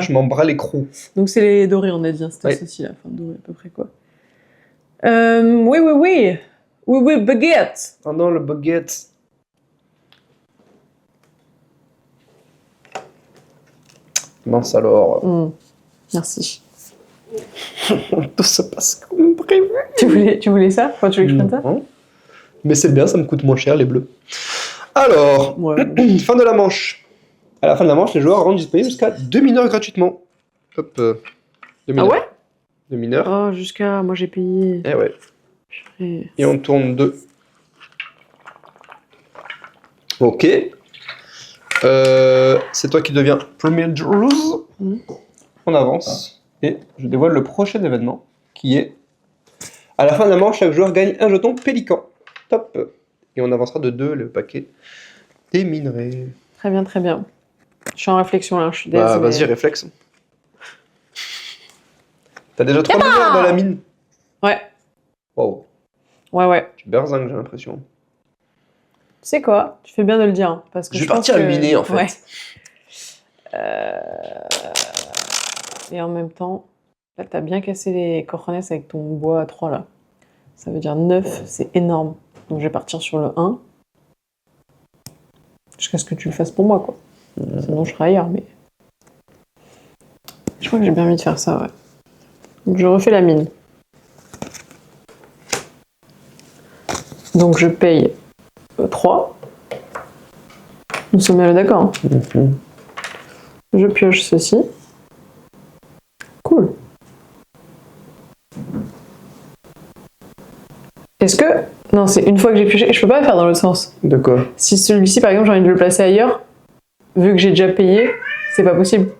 B: Je m'en bras les crocs.
A: Donc c'est les dorés, on a dit. C'était
B: ouais.
A: ceci, la fin dorée à peu près quoi. Oui, oui, oui. Oui, oui, baguette.
B: Oh non, le baguette. Mince alors.
A: Merci.
B: Tout se passe comme prévu.
A: Tu voulais ça? Enfin, tu voulais que je prenne ça?
B: Non. Mais c'est bien, ça me coûte moins cher les bleus. Alors,
A: Ouais.
B: fin de la manche. À la fin de la manche, les joueurs rendent disponibles jusqu'à 2 mineurs gratuitement. Hop. 2
A: Ah
B: mineurs.
A: ouais?
B: 2 mineurs.
A: Oh, jusqu'à... Moi, j'ai payé...
B: Et ouais.
A: Purée.
B: Et on tourne 2. Ok. C'est toi qui deviens premier draws. On avance. Et je dévoile le prochain événement, qui est... À la fin de la manche, chaque joueur gagne un jeton pélican. Top. Et on avancera de 2 le paquet des minerais.
A: Très bien, très bien. Je suis en réflexion, là. Je suis
B: Bah,
A: désolée.
B: vas-y, réflexe. T'as déjà 3 mineurs dans la mine.
A: Ouais.
B: Wow.
A: Ouais.
B: Tu berzingues, j'ai l'impression.
A: Tu sais quoi? Tu fais bien de le dire. Hein, parce que
B: Je vais
A: pense
B: partir à
A: que...
B: miner, en fait.
A: Ouais. Et en même temps, là, t'as bien cassé les cojones avec ton bois à 3, là. Ça veut dire 9, c'est énorme. Donc je vais partir sur le 1. Jusqu'à ce que tu le fasses pour moi, quoi. Sinon, je serai ailleurs, mais... Je crois que j'ai bien envie de faire ça, ouais. Donc je refais la mine. Donc je paye 3. Nous sommes bien d'accord. Hein. Je pioche ceci. Cool. Est-ce que... Non, c'est une fois que j'ai pioché. Je peux pas le faire dans l'autre sens.
B: De quoi?
A: Si celui-ci, par exemple, j'ai envie de le placer ailleurs, vu que j'ai déjà payé, c'est pas possible.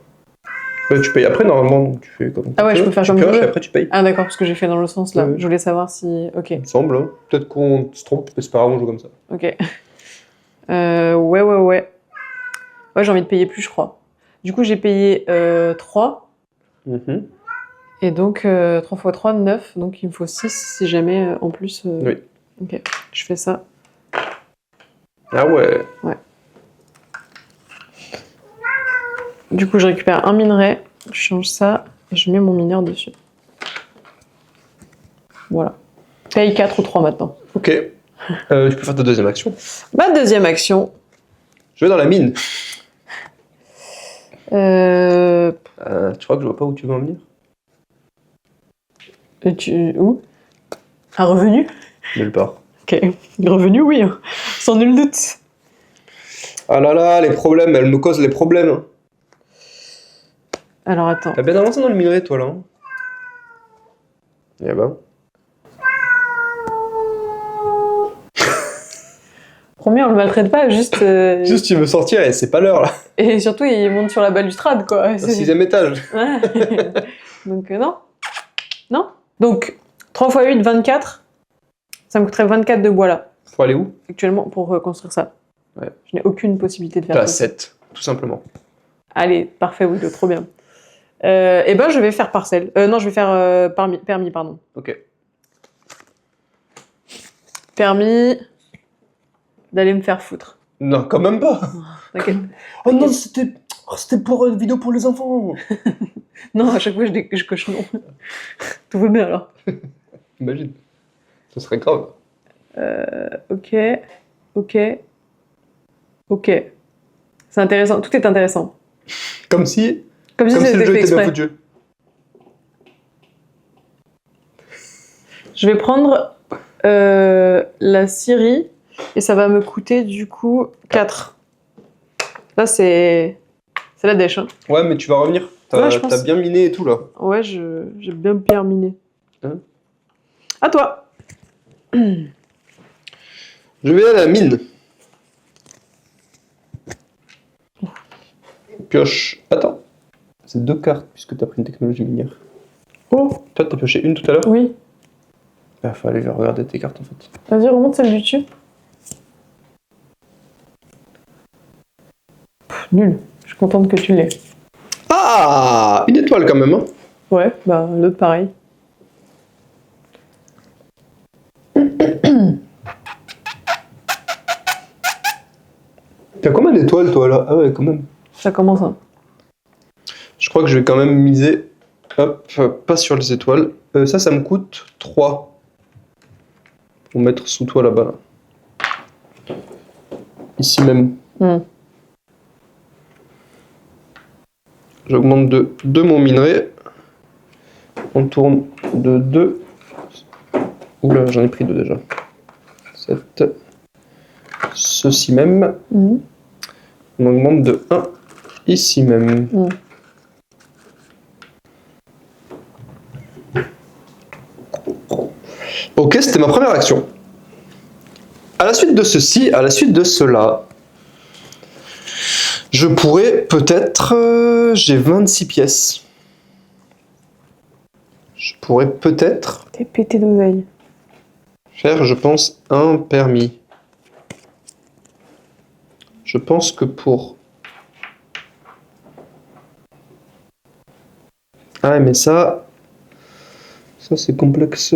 B: Tu payes après, normalement, donc tu fais comme
A: Ah ouais, je peux faire
B: tu
A: comme je
B: pioches
A: veux.
B: et après tu payes.
A: Ah d'accord, parce que j'ai fait dans le sens là.
B: Ouais.
A: Je voulais savoir si... Ok.
B: Il me semble, hein. Peut-être qu'on se trompe, mais c'est pas grave, on joue comme ça.
A: Ok. Ouais. Ouais, j'ai envie de payer plus, je crois. Du coup, j'ai payé 3. Et donc, 3 x 3, 9. Donc, il me faut 6 si jamais, en plus...
B: Oui.
A: Ok, je fais ça.
B: Ah ouais.
A: Ouais. Du coup, je récupère un minerai, je change ça, et je mets mon mineur dessus. Voilà. Paye 4 ou 3 maintenant.
B: Ok. Tu peux faire ta deuxième action.
A: Ma deuxième action...
B: Je vais dans la mine.
A: Euh...
B: Tu crois que je vois pas où tu veux en venir?
A: Où? Un revenu?
B: Nulle part.
A: Ok. Revenu, oui. Hein. Sans nul doute.
B: Ah là là, les problèmes, elle me cause les problèmes. Hein.
A: Alors, attends.
B: T'as bien avancé dans le minerai, toi, là. Hein. Eh ben.
A: Promis, on le maltraite pas, juste...
B: Juste, tu veux sortir et c'est pas l'heure, là.
A: Et surtout, il monte sur la balustrade, quoi.
B: Au 6e étage.
A: Ouais. Donc, non. Non. Donc, 3 x 8, 24. Ça me coûterait 24 de bois, là.
B: Faut aller où?
A: Actuellement, pour construire ça.
B: Ouais.
A: Je n'ai aucune possibilité de faire
B: T'as
A: ça.
B: 7, tout simplement.
A: Allez, parfait, oui, trop bien. Eh ben, je vais faire parcelle. Non, je vais faire permis, pardon.
B: Ok.
A: Permis d'aller me faire foutre.
B: Non, quand même pas.
A: T'inquiète.
B: Oh non, c'était pour une vidéo pour les enfants.
A: Non, à chaque fois, je coche non. Tout va bien, alors.
B: Imagine. Ce serait grave.
A: Ok. C'est intéressant. Tout est intéressant.
B: Comme si
A: Comme si
B: le
A: c'était
B: jeu
A: fait
B: était bien
A: exprès.
B: foutu.
A: Je vais prendre la scierie et ça va me coûter du coup 4. Là, c'est la dèche. Hein.
B: Ouais, mais tu vas revenir.
A: Ouais, je pense.
B: T'as bien miné et tout, là.
A: Ouais, j'ai bien miné.
B: Hein?
A: À toi.
B: Je vais à la mine. Pioche. Attends. C'est 2 cartes puisque t'as pris une technologie minière.
A: Oh,
B: Toi, t'as pioché une tout à l'heure?
A: oui.
B: Il fallait regarder tes cartes en fait.
A: Vas-y, remonte celle du dessus. Nul. Je suis contente que tu l'aies.
B: Ah, une étoile quand même. Hein.
A: Ouais, bah l'autre pareil.
B: T'as combien d'étoiles toi là? Ah ouais, quand même.
A: Ça commence. Hein.
B: Je crois que je vais quand même miser. Hop, pas sur les étoiles. Ça me coûte 3. pour mettre sous toi là-bas. Là. Ici même. J'augmente de 2 mon minerai. On tourne de 2. Oula, j'en ai pris 2 déjà. 7. Ceci même. On augmente de 1 ici même. Ok, c'était ma première action. À la suite de ceci, à la suite de cela, je pourrais peut-être... j'ai 26 pièces. Je pourrais peut-être...
A: T'es pété d'oseille.
B: Faire, je pense, un permis. Je pense que pour... Ah, mais ça... Ça, c'est complexe.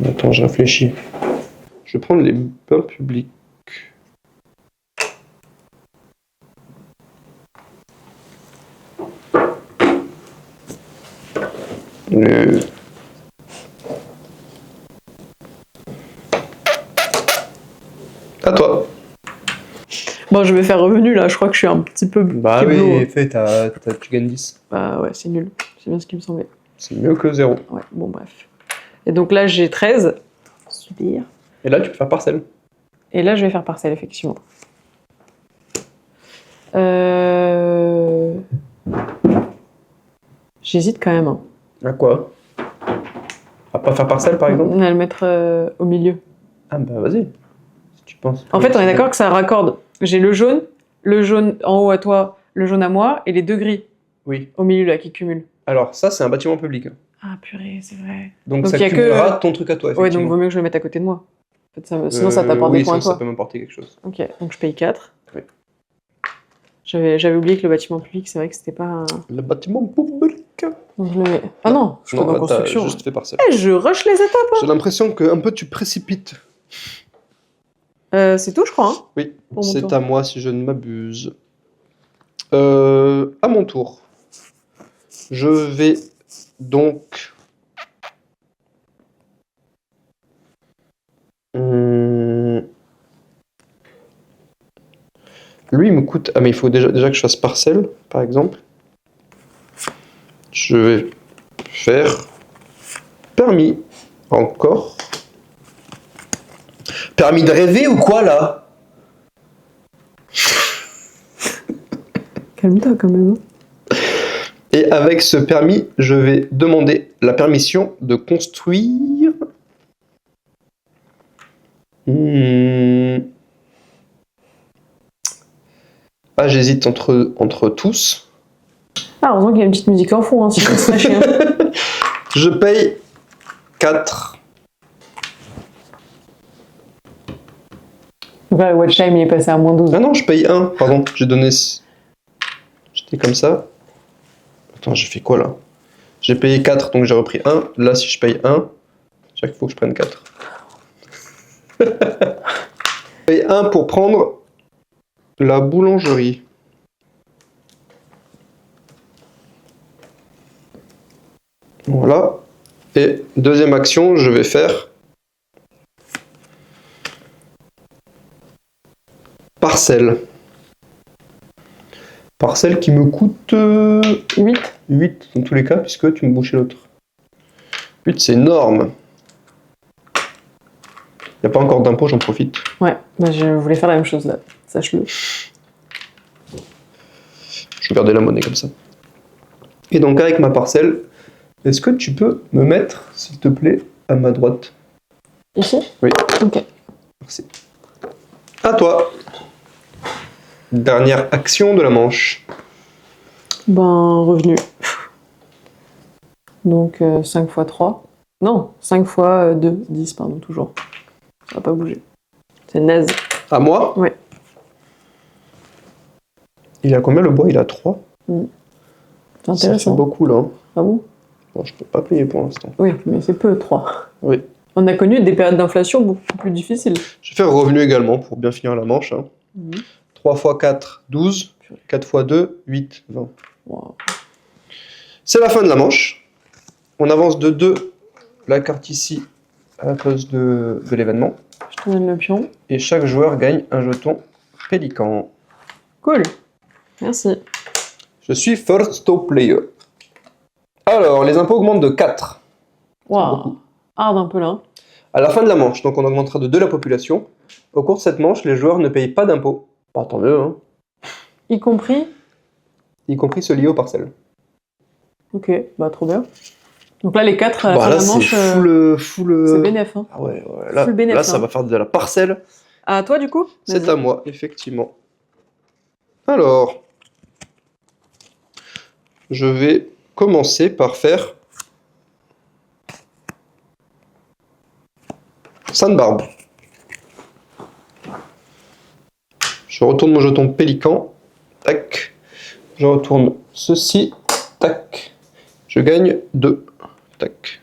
B: Attends, je réfléchis. Je vais prendre les bains publics. À toi.
A: Bon, je vais faire revenu là, je crois que je suis un petit peu.
B: Bah oui, fais, tu gagnes 10.
A: Bah ouais, c'est nul. C'est bien ce qui me semblait.
B: C'est mieux que 0.
A: Ouais, bon, bref. Et donc là, j'ai 13. Super.
B: Et là, tu peux faire parcelle.
A: Et là, je vais faire parcelle, effectivement. J'hésite quand même. Hein.
B: À quoi? À pas faire parcelle, par exemple?
A: À le mettre au milieu.
B: Ah bah vas-y. Si tu penses.
A: En fait, on est d'accord que ça raccorde. J'ai le jaune en haut à toi, le jaune à moi, et les 2 gris.
B: Oui.
A: Au milieu, là, qui cumulent.
B: Alors, ça, c'est un bâtiment public.
A: Ah, purée, c'est vrai.
B: Donc ça cumulera ton truc à toi, effectivement.
A: Ouais, donc vaut mieux que je le mette à côté de moi. En fait, sinon, ça t'apporte des points à toi.
B: Ça peut m'apporter quelque chose.
A: Ok, donc je paye 4.
B: Oui.
A: J'avais oublié que le bâtiment public, c'est vrai que c'était pas un...
B: Le bâtiment public.
A: Donc je le mets... Ah non, je suis en construction.
B: Juste fait parcelle.
A: Je rush les étapes.
B: J'ai l'impression que un peu tu précipites.
A: C'est tout, je crois. Hein,
B: oui, c'est à moi si je ne m'abuse. À mon tour. Je vais donc... Lui, il me coûte... Ah, mais il faut déjà que je fasse parcelle, par exemple. Je vais faire permis. Encore. Permis de rêver ou quoi, là?
A: Calme-toi, quand même.
B: Et avec ce permis, je vais demander la permission de construire... Ah, j'hésite entre tous.
A: Ah, heureusement qu'il y a une petite musique en fond, hein, sinon c'est chiant.
B: Je paye 4.
A: Ouais, Watch Time, il est passé à moins 12.
B: Ah non, je paye 1, pardon, j'ai donné... J'étais comme ça. Attends, j'ai fait quoi, là? J'ai payé 4, donc j'ai repris 1. Là, si je paye 1, chaque fois que je prenne 4. Je paye 1 pour prendre la boulangerie. Voilà. Et deuxième action, je vais faire parcelle. Parcelle qui me coûte
A: 8.
B: 8 dans tous les cas, puisque tu me bouchais l'autre. 8, c'est énorme. Il n'y a pas encore d'impôt, j'en profite.
A: Ouais, bah je voulais faire la même chose là, sache-le.
B: Je vais garder la monnaie comme ça. Et donc avec ma parcelle, est-ce que tu peux me mettre, s'il te plaît, à ma droite?
A: Ici?
B: Oui.
A: Ok.
B: Merci. À toi. Dernière action de la manche.
A: Ben, revenu. Donc 5 x 3. Non, 5 x 2, 10, pardon, toujours. Ça va pas bouger. C'est naze.
B: À moi?
A: Ouais.
B: Il a combien le bois? Il a 3.
A: C'est intéressant.
B: Ça fait beaucoup là.
A: Ah bon?
B: Bon, je peux pas payer pour l'instant.
A: Oui, mais c'est peu, 3.
B: Oui.
A: On a connu des périodes d'inflation beaucoup plus difficiles.
B: Je vais faire revenu également pour bien finir la manche. Hein. 3 x 4, 12. 4 x 2, 8, 20.
A: Wow.
B: C'est la fin de la manche. On avance de 2 la carte ici à cause de l'événement.
A: Je te donne le pion.
B: Et chaque joueur gagne un jeton pélican.
A: Cool. Merci.
B: Je suis first player. Alors, les impôts augmentent de 4.
A: Waouh. Hard un peu là.
B: À la fin de la manche, donc on augmentera de 2 la population. Au cours de cette manche, les joueurs ne payent pas d'impôts. Bah, tant mieux, hein.
A: Y compris.
B: Y compris ceux liés aux parcelles.
A: Ok, bah trop bien. Donc là, les 4 à la
B: Bah
A: fin
B: là,
A: de la manche,
B: c'est full.
A: c'est bénéf. Hein.
B: Ah ouais, là,
A: Full bénéf,
B: là ça
A: hein.
B: va faire de la parcelle.
A: À toi, du coup?
B: C'est
A: Vas-y.
B: à moi, effectivement. Alors, je vais commencer par faire Sainte-Barbe. Je retourne mon jeton pélican. Tac. Je retourne ceci. Tac. Je gagne 2. Tac.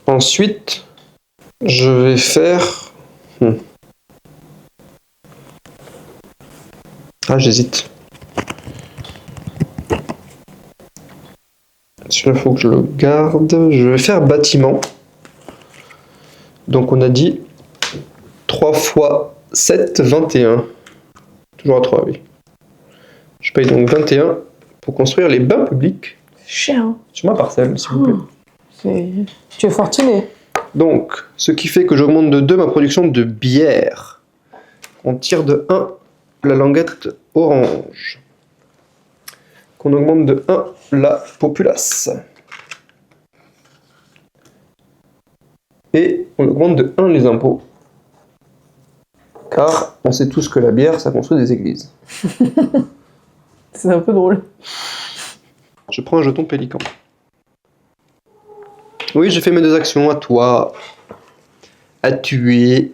B: Ensuite, je vais faire... Ah, j'hésite. Celui-là, il faut que je le garde. Je vais faire bâtiment. Donc, on a dit 3 fois 7, 21. Toujours à 3, oui. Je paye donc 21 pour construire les bains publics
A: Cher, hein.
B: sur ma parcelle, s'il vous plaît.
A: Tu es fortuné.
B: Donc, ce qui fait que j'augmente de 2 ma production de bière. On tire de 1 la languette orange. Qu'on augmente de 1 la populace. Et on augmente de 1 les impôts. Car on sait tous que la bière, ça construit des églises.
A: C'est un peu drôle.
B: Je prends un jeton pélican. Oui, j'ai fait mes 2 actions. À toi. À tuer.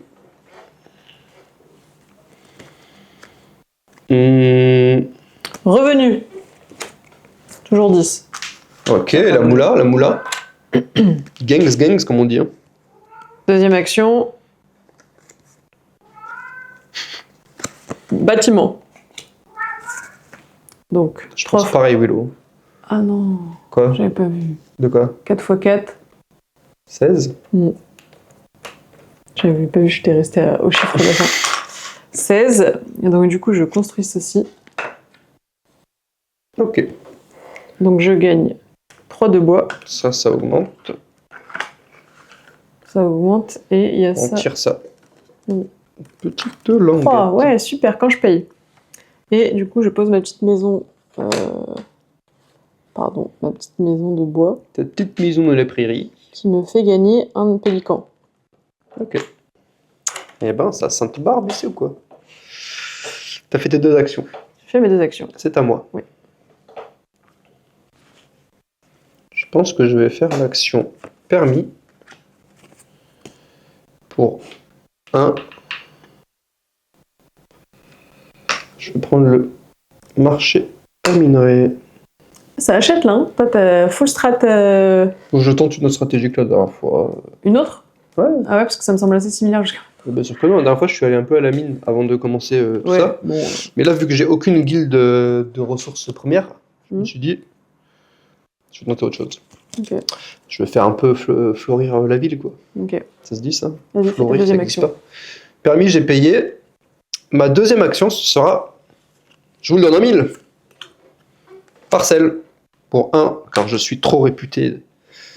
A: Revenu. Toujours 10.
B: Ok, la moula. Gangs, comme on dit. Hein.
A: Deuxième action. Bâtiment. Donc,
B: Je pense pareil, Willow.
A: Ah non,
B: Quoi?
A: j'avais pas vu.
B: De quoi?
A: 4 x 4.
B: 16?
A: J'avais pas vu, j'étais resté au chiffre de la fin. 16. Et donc, du coup, je construis ceci.
B: Ok.
A: Donc, je gagne 3 de bois.
B: Ça augmente.
A: Ça augmente. Et il y a
B: On
A: ça.
B: tire ça.
A: Mm.
B: Petite langue.
A: 3, ouais, super, quand je paye. Et du coup, je pose ma petite maison. Ma petite maison de bois.
B: Ta petite maison dans la prairie.
A: Qui me fait gagner un pélican.
B: Ok. Eh ben, ça Sainte-Barbe ici ou quoi? T'as fait tes 2 actions.
A: Je fais mes 2 actions.
B: C'est à moi.
A: Oui.
B: Je pense que je vais faire l'action permis pour 1. Je vais prendre le marché à minerai.
A: Ça achète là, hein. Toi, t'as full strat.
B: Je tente une autre stratégie que la dernière fois.
A: Une autre?
B: Ouais.
A: Ah ouais, parce que ça me semble assez similaire jusqu'à.
B: Bien sûr que non, la dernière fois je suis allé un peu à la mine avant de commencer tout
A: Ouais,
B: ça.
A: bon.
B: Mais là, vu que j'ai aucune guilde de ressources premières, je me suis dit, je vais tenter autre chose.
A: Ok.
B: Je vais faire un peu florir la ville, quoi.
A: Ok.
B: Ça se dit ça?
A: Vas-y, fais ta
B: Florir, ça
A: deuxième
B: n'existe
A: action.
B: pas. Permis, j'ai payé. Ma deuxième action, ce sera, je vous le donne en 1000. Parcelle. Pour 1, car je suis trop réputé.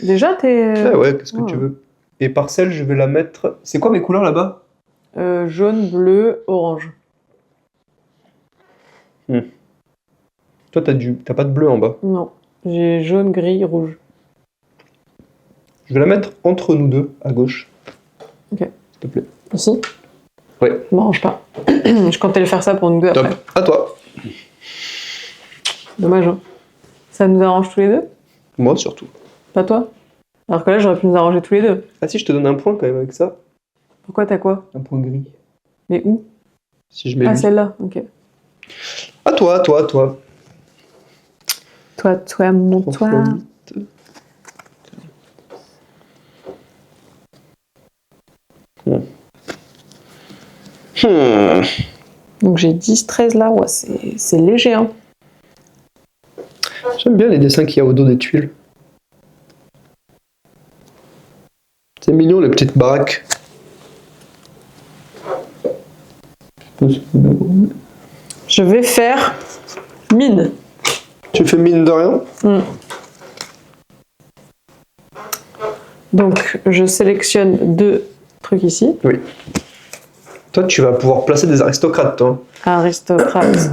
A: Déjà, t'es.
B: Ah ouais, qu'est-ce que tu veux? Et parcelle, je vais la mettre... C'est quoi mes couleurs là-bas?
A: Jaune, bleu, orange.
B: Toi, t'as pas de bleu en bas.
A: Non. J'ai jaune, gris, rouge.
B: Je vais la mettre entre nous deux, à gauche.
A: Ok.
B: S'il te plaît.
A: Ici?
B: Ouais.
A: Ça m'arrange pas. Je comptais le faire ça pour nous deux
B: Top.
A: après.
B: À toi.
A: Dommage, hein. Ça nous arrange tous les deux?
B: Moi, surtout.
A: Pas toi? Alors que là, j'aurais pu nous arranger tous les deux.
B: Ah si, je te donne un point quand même avec ça.
A: Pourquoi t'as quoi?
B: Un point gris.
A: Mais où?
B: Si je mets
A: Ah,
B: lui.
A: celle-là, ok.
B: À toi, à toi, à toi.
A: Toi, mon
B: Trois
A: toi.
B: fois huit.
A: Donc j'ai 10, 13 là, ouais, c'est léger. Hein.
B: J'aime bien les dessins qu'il y a au dos des tuiles. C'est mignon les petites baraques.
A: Je vais faire mine.
B: Tu fais mine de rien?
A: Donc je sélectionne 2 trucs ici.
B: Oui. Toi, tu vas pouvoir placer des aristocrates, toi.
A: Aristocrate.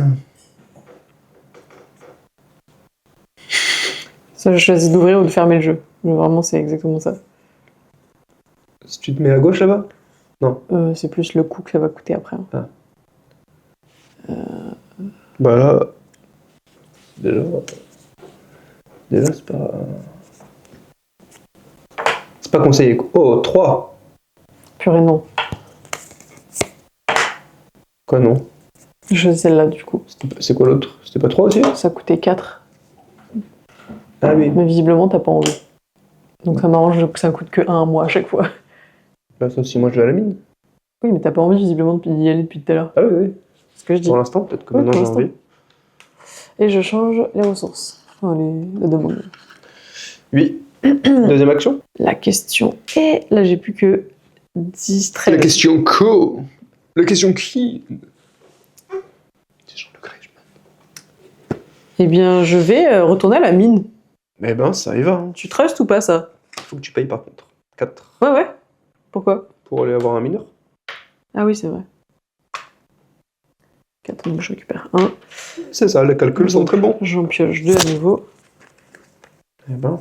A: Ça, je choisis d'ouvrir ou de fermer le jeu. Mais vraiment, c'est exactement ça.
B: Si tu te mets à gauche là-bas? Non.
A: C'est plus le coût que ça va coûter après. Hein.
B: Ah. Bah là. Déjà, c'est pas. C'est pas conseillé. Oh, 3.
A: Purée, non.
B: Quoi, non?
A: Je choisis celle-là, du coup.
B: C'est quoi l'autre? C'était pas 3 aussi?
A: Ça coûtait 4.
B: Ah oui.
A: Mais visiblement, t'as pas envie. Donc ça m'arrange que ça coûte que 1 mois à chaque fois.
B: Bah, sauf si moi je vais à la mine.
A: Oui, mais t'as pas envie visiblement d'y aller depuis tout à l'heure.
B: Ah oui, oui.
A: C'est ce que je dis.
B: Pour l'instant, peut-être que
A: Oui,
B: maintenant
A: pour
B: j'ai envie.
A: Et je change les ressources. Enfin, la demande.
B: Oui. Deuxième action.
A: La question est... Là, j'ai plus que 10, 13.
B: La question co. La question qui. C'est Jean Le Grège.
A: Eh bien, je vais retourner à la mine.
B: Eh ben, ça y va. Hein.
A: Tu trustes ou pas, ça?
B: Faut que tu payes par contre. 4.
A: Ouais, ouais. Pourquoi?
B: Pour aller avoir un mineur.
A: Ah oui, c'est vrai. 4, donc je récupère 1.
B: C'est ça, les calculs sont très bons.
A: J'en pioche 2 à nouveau.
B: Eh ben.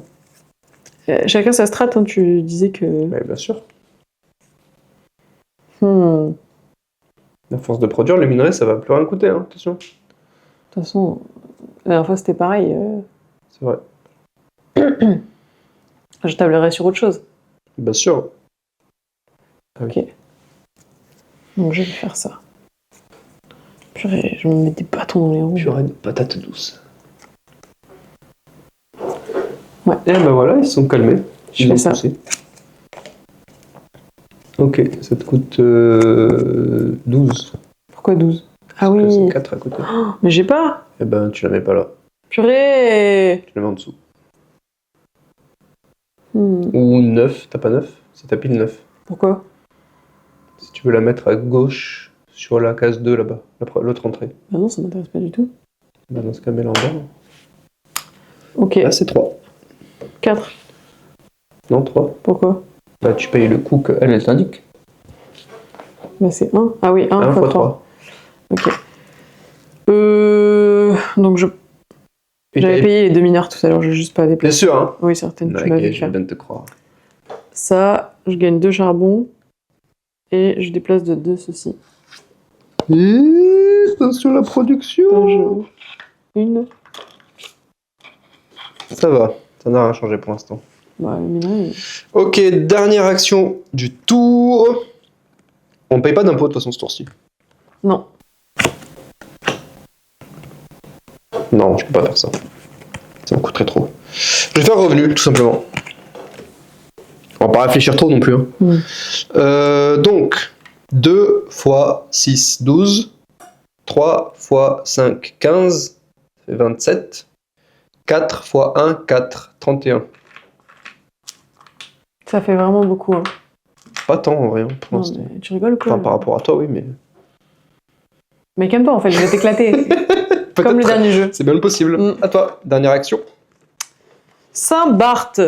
A: Chacun sa strat, hein, tu disais que...
B: Mais bien sûr.
A: De
B: À force de produire, les minerais, ça va plus rien coûter, hein, attention.
A: toute façon, la dernière fois, c'était pareil.
B: C'est vrai.
A: Je tablerai sur autre chose.
B: Bien sûr. Ah oui.
A: Ok. Donc je vais faire ça. Purée, je me mets des bâtons dans les roues.
B: Purée de patates douces.
A: Ouais.
B: Et ben voilà, ils se sont calmés.
A: Je fais ça.
B: Ok, ça te coûte 12.
A: Pourquoi 12? Ah
B: Parce que
A: oui.
B: c'est 4 à côté.
A: Oh, mais j'ai pas.
B: Eh ben, tu la mets pas là.
A: Purée.
B: Tu la mets en dessous. Ou 9, t'as pas 9? C'est ta pile 9.
A: Pourquoi?
B: Si tu veux la mettre à gauche, sur la case 2 là-bas, l'autre entrée.
A: Bah non, ça m'intéresse pas du tout.
B: Bah dans ce cas, mets-la en bas.
A: Ok.
B: Là, c'est 3.
A: 4.
B: Non, 3.
A: Pourquoi?
B: Bah, tu payes le coût qu'elle t'indique.
A: Bah c'est 1. Ah oui, 1
B: 1
A: fois
B: fois
A: 3.
B: 3.
A: Ok. Donc j'avais payé les 2 mineurs tout à l'heure, je vais juste pas
B: Bien
A: déplacer.
B: sûr, hein.
A: Oui, certaines. Tu
B: Ok,
A: m'avais
B: je
A: fait.
B: vais bien te croire.
A: Ça, je gagne 2 charbons. Et je déplace de 2 ceci.
B: Et attention la production.
A: Une.
B: Ça va, ça n'a rien changé pour l'instant.
A: Bah, le minerai.
B: Ok, dernière action du tour. On paye pas d'impôt de toute façon ce tour-ci.
A: Non.
B: Non, je peux pas faire ça. Ça me coûterait trop. Je vais faire revenu, tout simplement. On va pas réfléchir trop non plus. Hein. Donc, 2 fois 6, 12. 3 fois 5, 15. Ça fait 27. 4 fois 1, 4. 31.
A: Ça fait vraiment beaucoup. Hein.
B: Pas tant en vrai, hein, pour
A: Non,
B: l'instant.
A: mais tu rigoles ou quoi?
B: Enfin, par rapport à toi, oui, mais...
A: Mais calme-toi, en fait, je vais t'éclater. Comme le dernier jeu.
B: C'est bien possible. À toi, dernière action.
A: Saint-Barth.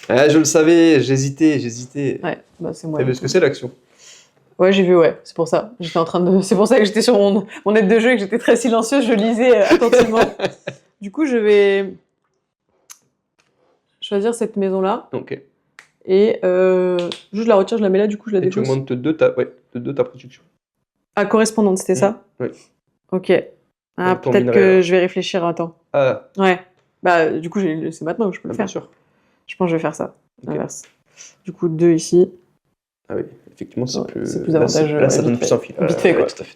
B: Je le savais, j'hésitais.
A: Ouais, bah c'est moi.
B: T'as vu ce que c'est l'action?
A: Ouais, j'ai vu, ouais, c'est pour ça. J'étais en train de... C'est pour ça que j'étais sur mon aide de jeu et que j'étais très silencieuse, je lisais attentivement. Du coup, je vais choisir cette maison-là.
B: Ok.
A: Et juste je la retire, je la mets là, du coup je la
B: Et tu
A: dépose.
B: augmentes de 2 ta production.
A: Ah, correspondante, c'était ça?
B: Oui.
A: Ok. Ah,
B: Donc, ton
A: peut-être
B: minerai,
A: que
B: là.
A: je vais réfléchir, attends.
B: Ah,
A: Ouais. Bah, du coup, c'est maintenant que je peux le
B: bien
A: faire.
B: sûr.
A: Je pense que je vais faire ça.
B: Ok.
A: L'inverse. Du coup, 2 ici.
B: Ah oui, effectivement, c'est
A: Ouais,
B: plus...
A: c'est plus avantageux,
B: Là, ça
A: ouais,
B: donne
A: vite
B: plus
A: fait.
B: un fil.
A: Vite fait, quoi.
B: Tout à fait.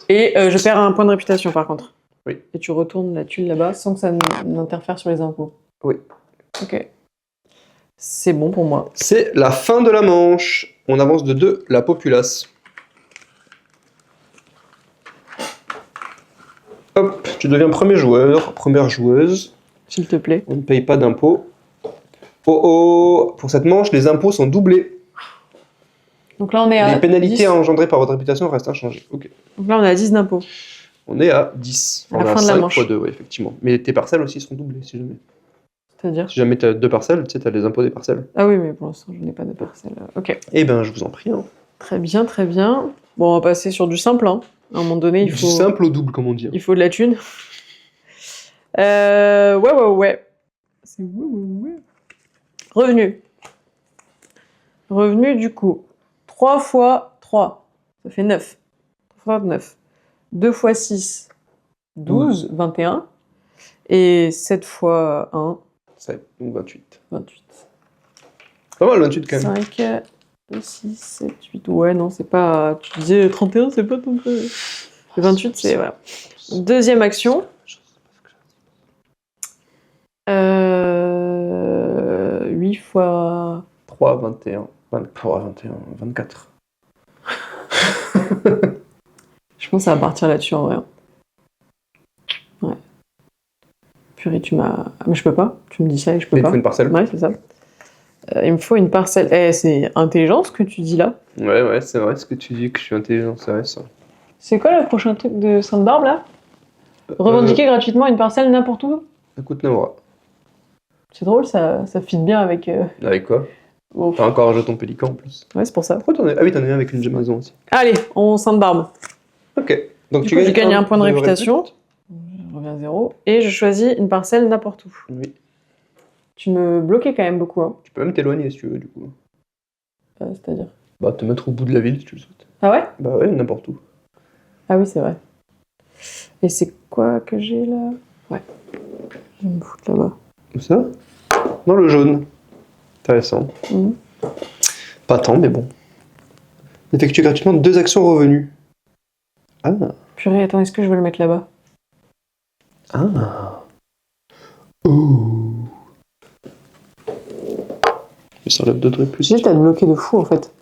A: Et je perds un point de réputation, par contre.
B: Oui.
A: Et tu retournes la tuile là-bas sans que ça n'interfère sur les impôts.
B: Oui.
A: Ok. C'est bon pour moi.
B: C'est la fin de la manche. On avance de 2 la populace. Hop, tu deviens premier joueur, première joueuse.
A: S'il te plaît.
B: On ne paye pas d'impôts. Oh oh, pour cette manche, les impôts sont doublés.
A: Donc là, on est à
B: Les pénalités
A: 10.
B: engendrées par votre réputation restent inchangées. Ok.
A: Donc là, on est à 10 d'impôts.
B: On est à 10.
A: À la
B: On est
A: fin de la
B: 5
A: manche.
B: fois 2, oui, effectivement. Mais tes parcelles aussi seront doublées, si jamais.
A: C'est-à-dire?
B: Si jamais tu as 2 parcelles, tu sais, tu as les impôts des parcelles.
A: Ah oui, mais pour l'instant, je n'ai pas de parcelle. Ok.
B: Eh ben, je vous en prie. Hein.
A: Très bien, très bien. Bon, on va passer sur du simple. Hein. À un moment donné, il
B: Du
A: faut...
B: simple au double, comme on dit.
A: Il faut de la thune. Ouais. C'est ouais. Revenu. Revenu, du coup. 3 fois 3. Ça fait 9. 3 fois 9. 2 fois 6. 12. 21. Et 7 fois 1.
B: C'est donc 28.
A: 28.
B: Pas mal, 28 quand même.
A: 5, 2, 6, 7, 8. Ouais, non, c'est pas... Tu disais 31, c'est pas ton peu. 28, c'est... Voilà. Deuxième action. 8 fois...
B: 3, 21. 21, 24.
A: Je pense que ça va partir là-dessus, en vrai. Ouais. Purée, tu m'as... Ah, mais je peux pas. Tu me dis ça et je peux
B: Mais il
A: pas.
B: faut une parcelle.
A: Ouais, c'est ça. Il me faut une parcelle. Eh, c'est intelligent ce que tu dis là.
B: Ouais, c'est vrai ce que tu dis, que je suis intelligent, c'est vrai ça.
A: C'est quoi le prochain truc de Sainte-Barbe là? Revendiquer gratuitement une parcelle n'importe où?
B: Écoute, Namora.
A: C'est drôle, ça fit bien avec...
B: Avec quoi?
A: Bon,
B: T'as encore un jeton pélican en plus.
A: ouais, c'est pour ça.
B: Pourquoi t'en as... Ah oui, t'en as un avec une maison aussi.
A: Allez, on Sainte-Barbe.
B: Ok. Donc
A: Du coup, j'ai gagné un point de réputation. Je reviens à 0. Et je choisis une parcelle n'importe où.
B: Oui.
A: Tu me bloquais quand même beaucoup. Hein.
B: Tu peux même t'éloigner si tu veux, du coup.
A: C'est-à-dire?
B: Bah, te mettre au bout de la ville si tu le souhaites.
A: Ah ouais?
B: Bah ouais, n'importe où.
A: Ah oui, c'est vrai. Et c'est quoi que j'ai là? Ouais. Je vais me foutre là-bas.
B: Où ça? Dans le jaune. Intéressant.
A: Mhm.
B: Pas tant, mais bon. Effectue gratuitement 2 actions revenues. Ah.
A: Purée, attends, est-ce que je veux le mettre là-bas?
B: Ah. Ouh. Mais ça enlève 2 trucs plus.
A: J'ai t'as bloqué de fou en fait.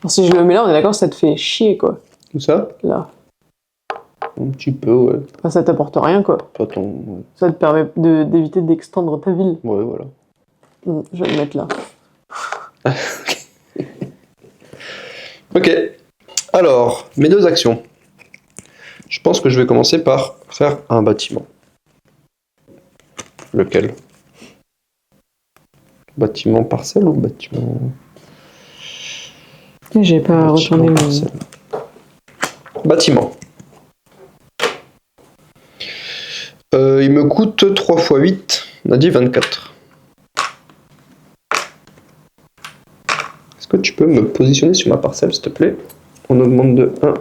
A: Alors, si je le mets là, on est d'accord, ça te fait chier quoi.
B: Où ça?
A: Là.
B: Un petit peu, ouais.
A: Enfin, ça t'apporte rien quoi.
B: Pas tant. Ouais,
A: Ça te permet d'éviter d'extendre ta ville.
B: ouais voilà.
A: Je vais le mettre là.
B: Ok. Alors, mes 2 actions. Je pense que je vais commencer par faire un bâtiment. Lequel? Bâtiment parcelle ou bâtiment...
A: J'ai pas retourné mon...
B: parcelle. Bâtiment. Il me coûte 3 x 8. On a dit 24. Est-ce que tu peux me positionner sur ma parcelle, s'il te plaît? On augmente de 1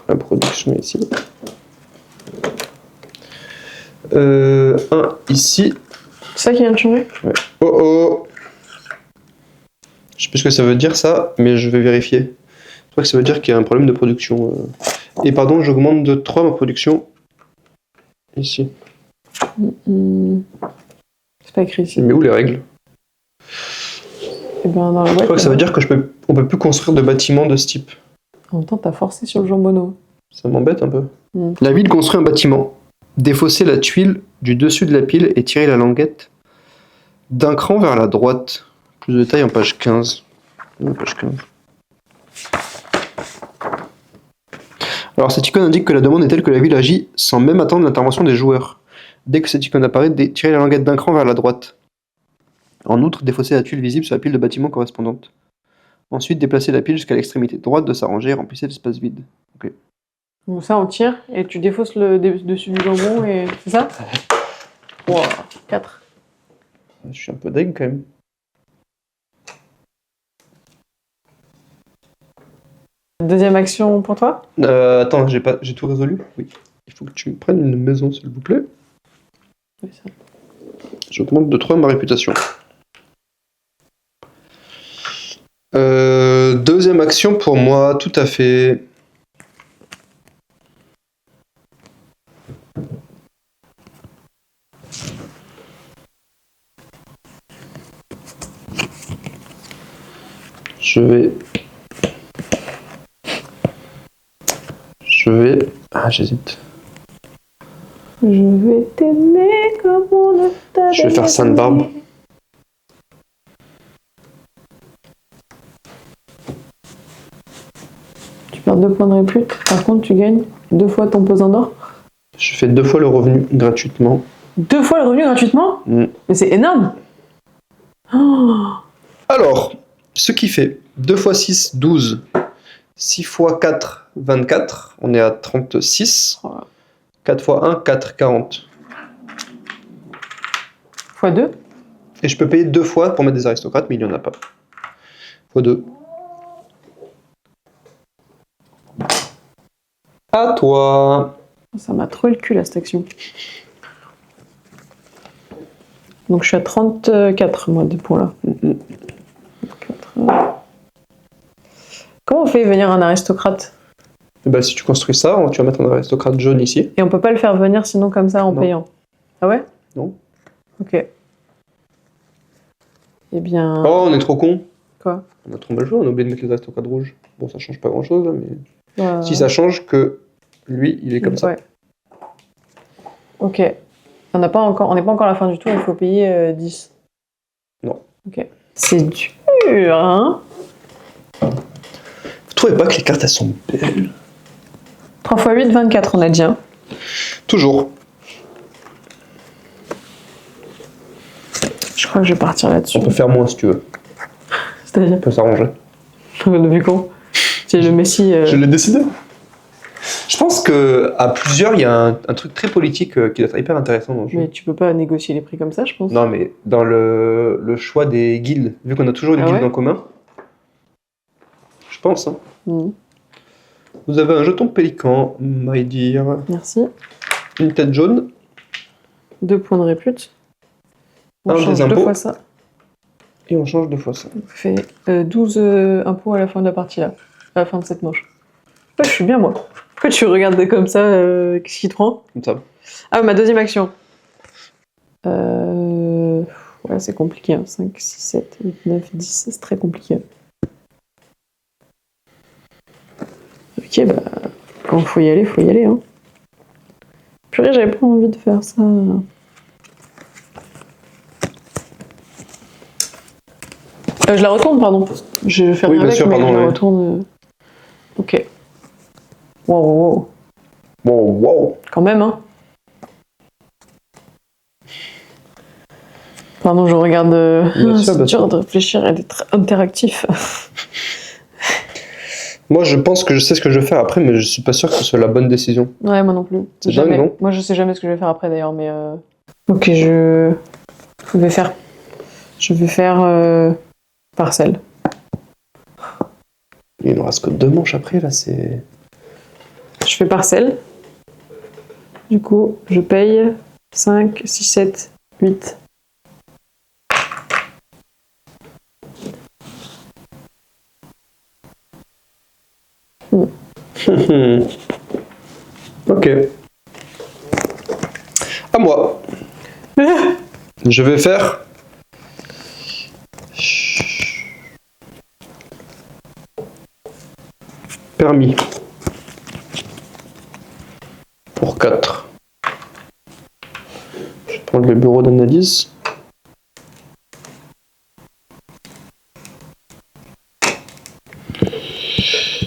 B: la production ici. 1 ici.
A: C'est ça qui vient de changer?
B: Ouais. Oh oh! Je sais plus ce que ça veut dire ça, mais je vais vérifier. Je crois que ça veut dire qu'il y a un problème de production. Et pardon, j'augmente de 3 ma production. Ici.
A: C'est pas écrit ici.
B: Mais où les règles?
A: Et ben dans la
B: Je
A: boîte.
B: crois que ça veut dire que on peut plus construire de bâtiments de ce type.
A: En même temps, t'as forcé sur le jambonneau.
B: Ça m'embête un peu.
A: Mm.
B: La ville construit un bâtiment. Défausser la tuile du dessus de la pile et tirer la languette d'un cran vers la droite. Plus de détails en page 15. Page 15. Alors cette icône indique que la demande est telle que la ville agit sans même attendre l'intervention des joueurs. Dès que cette icône apparaît, tirer la languette d'un cran vers la droite. En outre, défausser la tuile visible sur la pile de bâtiment correspondante. Ensuite, déplacer la pile jusqu'à l'extrémité droite de sa rangée et remplissez l'espace vide. Ok.
A: Donc ça, on tire et tu défausses le dessus du jambon et... C'est ça? Wow, 4.
B: Je suis un peu deg quand même.
A: Deuxième action pour toi?
B: Attends, j'ai tout résolu? Oui. Il faut que tu me prennes une maison, s'il vous plaît.
A: Oui, ça.
B: J'augmente de 3 ma réputation. Deuxième action pour moi, tout à fait. Je vais... Ah, j'hésite.
A: Je vais t'aimer comme on ne t'avait
B: Je vais faire Sainte-Barbe.
A: aimé. Tu perds 2 points de répute. Par contre, tu gagnes 2 fois ton pesant d'or.
B: Je fais 2 fois le revenu gratuitement.
A: 2 fois le revenu gratuitement? Mais c'est énorme! Oh.
B: Alors, ce qui fait 2 x 6, 12. 6 x 4, 24. On est à 36. 4 x 1, 4, 40.
A: Fois 2?
B: Et je peux payer 2 fois pour mettre des aristocrates, mais il n'y en a pas. Fois 2. À toi.
A: Ça m'a trop le cul là, cette action. Donc je suis à 34, moi, de points là. 34. Comment on fait venir un aristocrate?
B: Et bah, si tu construis ça, tu vas mettre un aristocrate jaune ici.
A: Et on peut pas le faire venir sinon comme ça en
B: Non.
A: payant? Ah ouais?
B: Non.
A: Ok. Eh bien...
B: Oh, on est trop con.
A: Quoi?
B: On a trompé le jeu, on a oublié de mettre les aristocrates rouges. Bon, ça change pas grand chose, mais.
A: Ouais.
B: Si ça change que lui, il est comme ça.
A: Ouais. Ok. On n'est pas encore à la fin du tour, il faut payer 10.
B: Non.
A: Ok. C'est dur, hein?
B: Vous trouvez pas que les cartes elles sont belles?
A: 3 x 8, 24, on a dit. Hein.
B: Toujours.
A: Je crois que je vais partir là-dessus.
B: On peut faire moins si tu veux.
A: C'est-à-dire?
B: On peut s'arranger.
A: Depuis quand? C'est le Messi.
B: Je l'ai décidé. Je pense que à plusieurs, il y a un truc très politique qui doit être hyper intéressant dans le jeu.
A: Mais tu peux pas négocier les prix comme ça, je pense.
B: Non, mais dans le choix des guildes, vu qu'on a toujours des guildes en commun, je pense. Hein. Vous avez un jeton pélican, my dear.
A: Merci.
B: Une tête jaune.
A: 2 points de répute. On
B: Un
A: change
B: des
A: 2
B: impôts.
A: fois ça.
B: Et on change 2 fois ça.
A: On fait 12 impôts à la fin de la partie là. À la fin de cette manche. Ouais, je suis bien moi. Pourquoi tu regardes comme ça? Qu'est-ce qui te prend?
B: Comme ça.
A: Ah, ma deuxième action. Ouais, c'est compliqué. Hein. 5, 6, 7, 8, 9, 10. C'est très compliqué. Ok, bah, quand faut y aller, faut y aller. Hein. Purée, j'avais pas envie de faire ça. Je la retourne, pardon. Je fais rien
B: bien
A: avec,
B: sûr,
A: mais
B: pardon,
A: je la
B: oui.
A: retourne. Ok. Wow.
B: Wow.
A: Quand même, hein. Pardon, je regarde. C'est dur de réfléchir et d'être interactif.
B: Moi, je pense que je sais ce que je vais faire après, mais je suis pas sûr que ce soit la bonne décision.
A: Ouais, moi non plus.
B: C'est dingue, non?
A: Moi, je sais jamais ce que je vais faire après d'ailleurs, mais. Ok, je vais faire. Parcelle.
B: Il ne reste que 2 manches après, là, c'est.
A: Je fais parcelle. Du coup, je paye 5, 6, 7, 8.
B: Ok. À moi. Je vais faire. Permis. Pour 4. Je vais prendre le bureau d'analyse.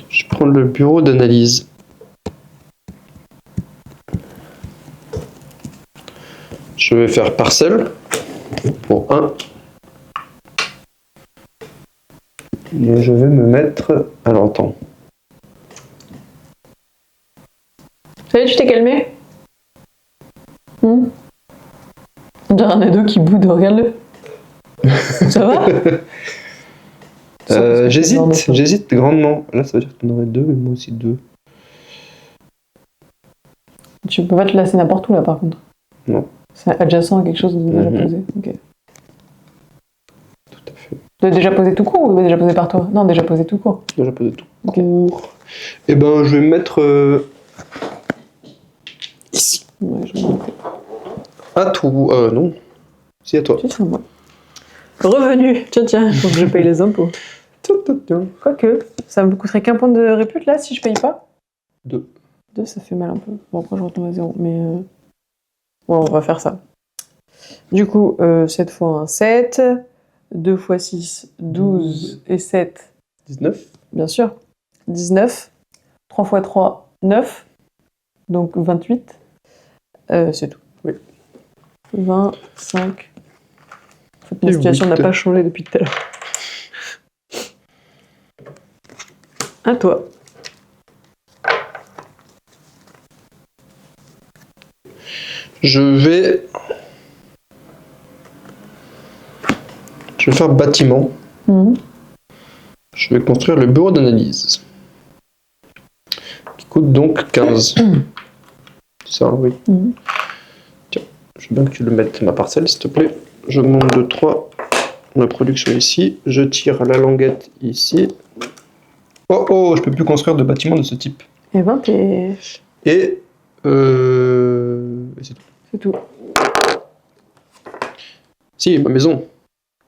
B: Je prends le bureau d'analyse. Je vais faire parcelle pour 1. Et je vais me mettre... Alors attends.
A: Ça y est, tu t'es calmé? On dirait un ado qui boude, regarde-le. Ça va?
B: J'hésite grandement. Là, ça veut dire que tu en aurais 2, mais moi aussi 2.
A: Tu peux pas te laisser n'importe où là, par contre.
B: Non.
A: C'est adjacent à quelque chose de déjà posé. Ok.
B: Tout à fait.
A: De déjà posé tout court ou déjà posé par toi? Non, déjà posé tout court.
B: Déjà posé tout court. Et ben, je vais me mettre ici.
A: Ouais, je vais monter.
B: À tout. Non. Si, à toi.
A: C'est moi. Revenu. Tiens, faut que je paye les impôts. Quoique, ça me coûterait qu'un point de répute là si je paye pas?
B: 2.
A: 2, ça fait mal un peu. Bon, après je retombe à 0, mais. Bon, on va faire ça. Du coup, 7 fois 1, 7. 2 fois 6, 12. Et 7,
B: 19.
A: bien sûr. 19. 3 fois 3, 9. Donc 28. C'est tout.
B: Oui.
A: 25. En fait, ma situation n'a pas changé depuis tout à l'heure. À toi.
B: Je vais faire bâtiment. Je vais construire le bureau d'analyse. Qui coûte donc 15. C'est ça, oui. Tiens, je veux bien que tu le mettes ma parcelle, s'il te plaît. J'augmente de 3 la production ici. Je tire la languette ici. Oh, je peux plus construire de bâtiment de ce type.
A: Eh ben, t'es...
B: Et c'est tout.
A: C'est tout.
B: Si, ma maison.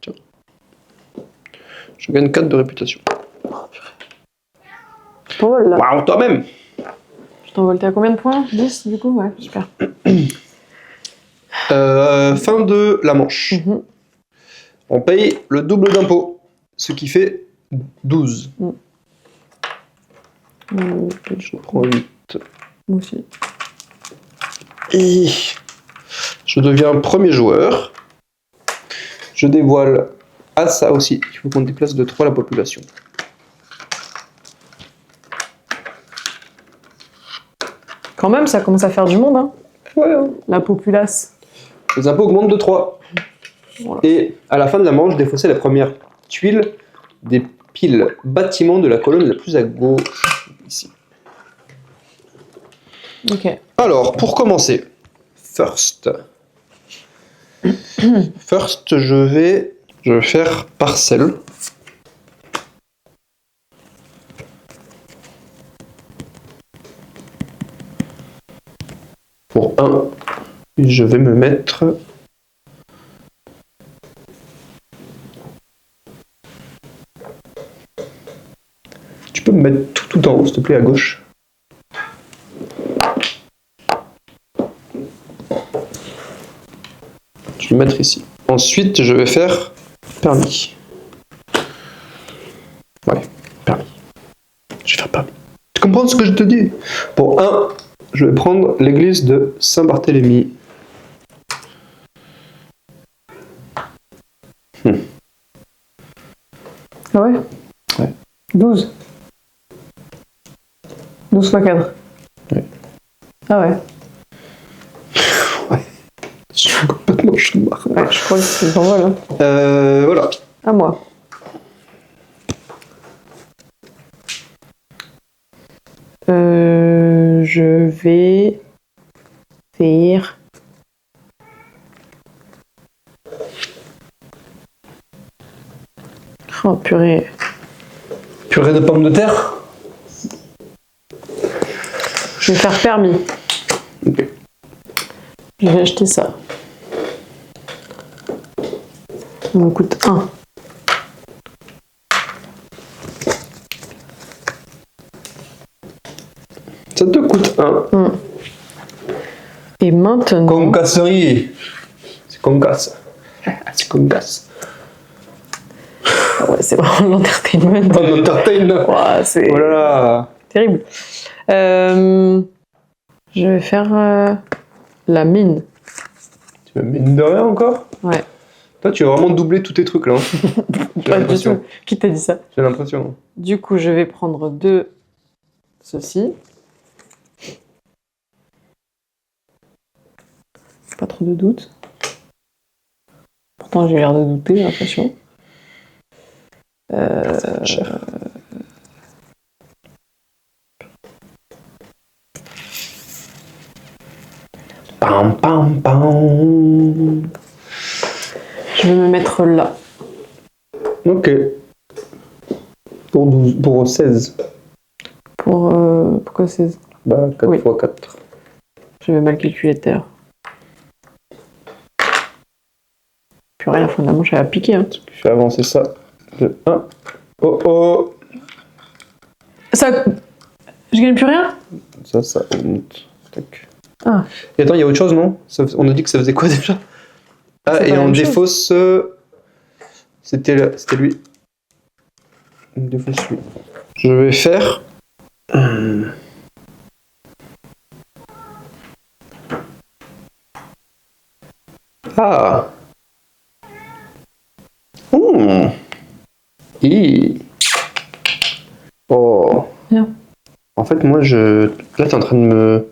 B: Tiens. Je gagne 4 de réputation.
A: Je t'envole là.
B: Waouh, toi-même!
A: Je t'envole, t'es à combien de points? 10 du coup? Ouais, super.
B: Fin de la manche. On paye le double d'impôt, ce qui fait 12. Je prends 8.
A: Moi aussi.
B: Et je deviens premier joueur. Je dévoile à ça aussi. Il faut qu'on déplace de 3 la population.
A: Quand même, ça commence à faire du monde, hein.
B: Ouais, hein.
A: La populace.
B: Les impôts augmentent de 3.
A: Voilà.
B: Et à la fin de la manche, défausser la première tuile des piles bâtiments de la colonne la plus à gauche. Ici.
A: Ok.
B: Alors, pour commencer, first, je vais faire parcelle. Pour 1, je vais me mettre... Tu peux me mettre tout en haut, s'il te plaît, à gauche. Je vais le mettre ici. Ensuite, je vais faire permis. Ouais, permis. Je vais faire permis. Tu comprends ce que je te dis? Pour 1, je vais prendre l'église de Saint-Barthélemy.
A: Ah ouais?
B: Ouais.
A: 12. 12 fois 4.
B: Ouais.
A: Ah ouais.
B: Ouais. Je suis complètement chouard.
A: Ouais, je crois que c'est pas mal. Hein.
B: Voilà.
A: À moi. Je vais faire... Oh purée.
B: Purée de pommes de terre?
A: Je vais faire permis.
B: Ok.
A: Je vais acheter ça. Ça me coûte 1.
B: Ça te coûte 1.
A: Et maintenant...
B: Concasserie. C'est concasse. C'est concasse.
A: Ah ouais, c'est vraiment l'entertainment.
B: On entertain.
A: Ouais, c'est
B: Oh là là.
A: terrible. Je vais faire la mine.
B: Tu veux mine de rien encore?
A: Ouais.
B: Toi, tu vas vraiment doubler tous tes trucs là. Hein.
A: Pas du tout. Qui t'a dit ça?
B: J'ai l'impression.
A: Du coup, je vais prendre 2 ceci. Pas trop de doute. Pourtant, j'ai l'air de douter, j'ai l'impression.
B: Cher. Pam pam pam.
A: Je vais me mettre là.
B: Ok. Pour 16.
A: Pourquoi 16?
B: Bah 4
A: Oui.
B: fois 4.
A: Je vais mal calculer tout à l'heure. Purée, à la fin de la manche, elle a piqué. Hein.
B: Tu fais avancer ça de 1. Oh oh.
A: Ça... Je gagne plus rien?
B: Ça monte. Tac.
A: Ah.
B: Et attends, il y a autre chose, non? On a dit que ça faisait quoi déjà? Ah, et on défausse... C'était lui. On défausse lui. Je vais faire... Ah. Oh.
A: Bien.
B: En fait, moi, là, t'es en train de me...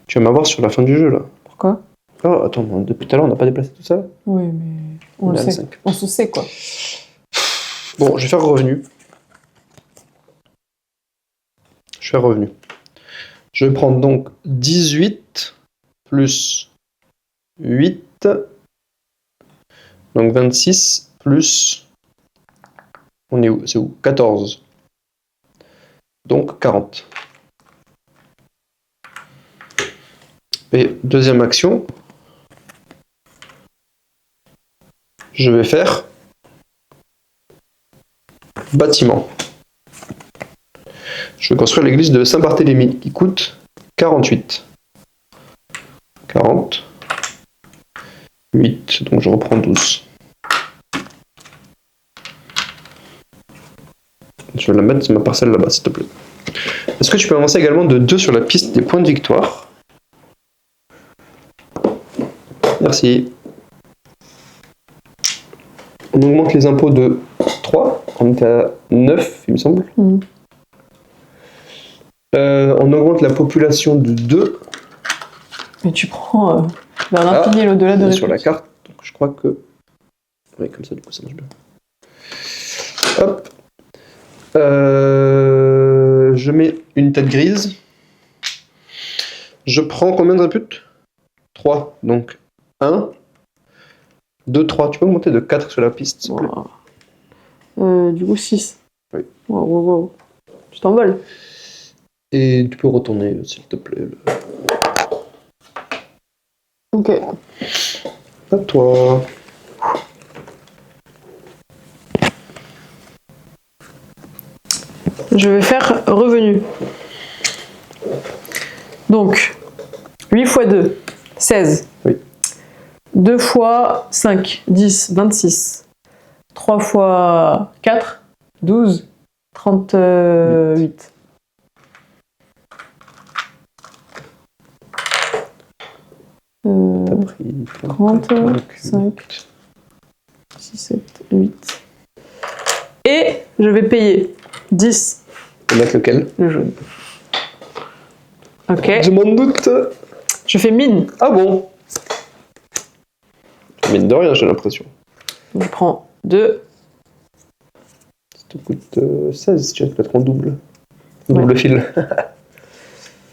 B: Tu vas m'avoir sur la fin du jeu, là.
A: Pourquoi?
B: Oh, attends, depuis tout à l'heure, on n'a pas déplacé tout ça?
A: Oui, mais on le sait.
B: 5.
A: On se sait, quoi.
B: Bon, je vais faire revenu. Je vais faire revenu. Je vais prendre donc 18 plus 8. Donc 26 plus... On est où? C'est où? 14. Donc 40. Et deuxième action, je vais faire bâtiment. Je vais construire l'église de Saint-Barthélemy qui coûte 48. 40. 8, donc je reprends 12. Je vais la mettre sur ma parcelle là-bas, s'il te plaît. Est-ce que tu peux avancer également de 2 sur la piste des points de victoire? Merci. On augmente les impôts de 3. On était à 9, il me semble. On augmente la population de 2.
A: Mais tu prends vers l'infini et l'au-delà de
B: sur la carte. Donc je crois que... Oui, comme ça, du coup, ça marche bien. Hop. Je mets une tête grise. Je prends combien de réputes? 3. Donc 1, 2, 3. Tu peux augmenter de 4 sur la piste, s'il te plaît?
A: Du coup, 6.
B: Oui.
A: Wow. Tu t'envoles.
B: Et tu peux retourner, s'il te plaît.
A: Ok.
B: À toi.
A: Je vais faire revenu. Donc, 8 x 2, 16.
B: Oui.
A: 2 x 5, 10, 26. 3 x 4, 12, 38.
B: T'as pris
A: 30, 5, 6, 7, 8. Et je vais payer 10.
B: On va mettre lequel?
A: Le jaune. Ok.
B: Je m'en doute.
A: Je fais mine.
B: Ah bon? Mine de rien, j'ai l'impression.
A: Je prends 2.
B: Ça te coûte 16, tu vas te mettre en double. Double fil.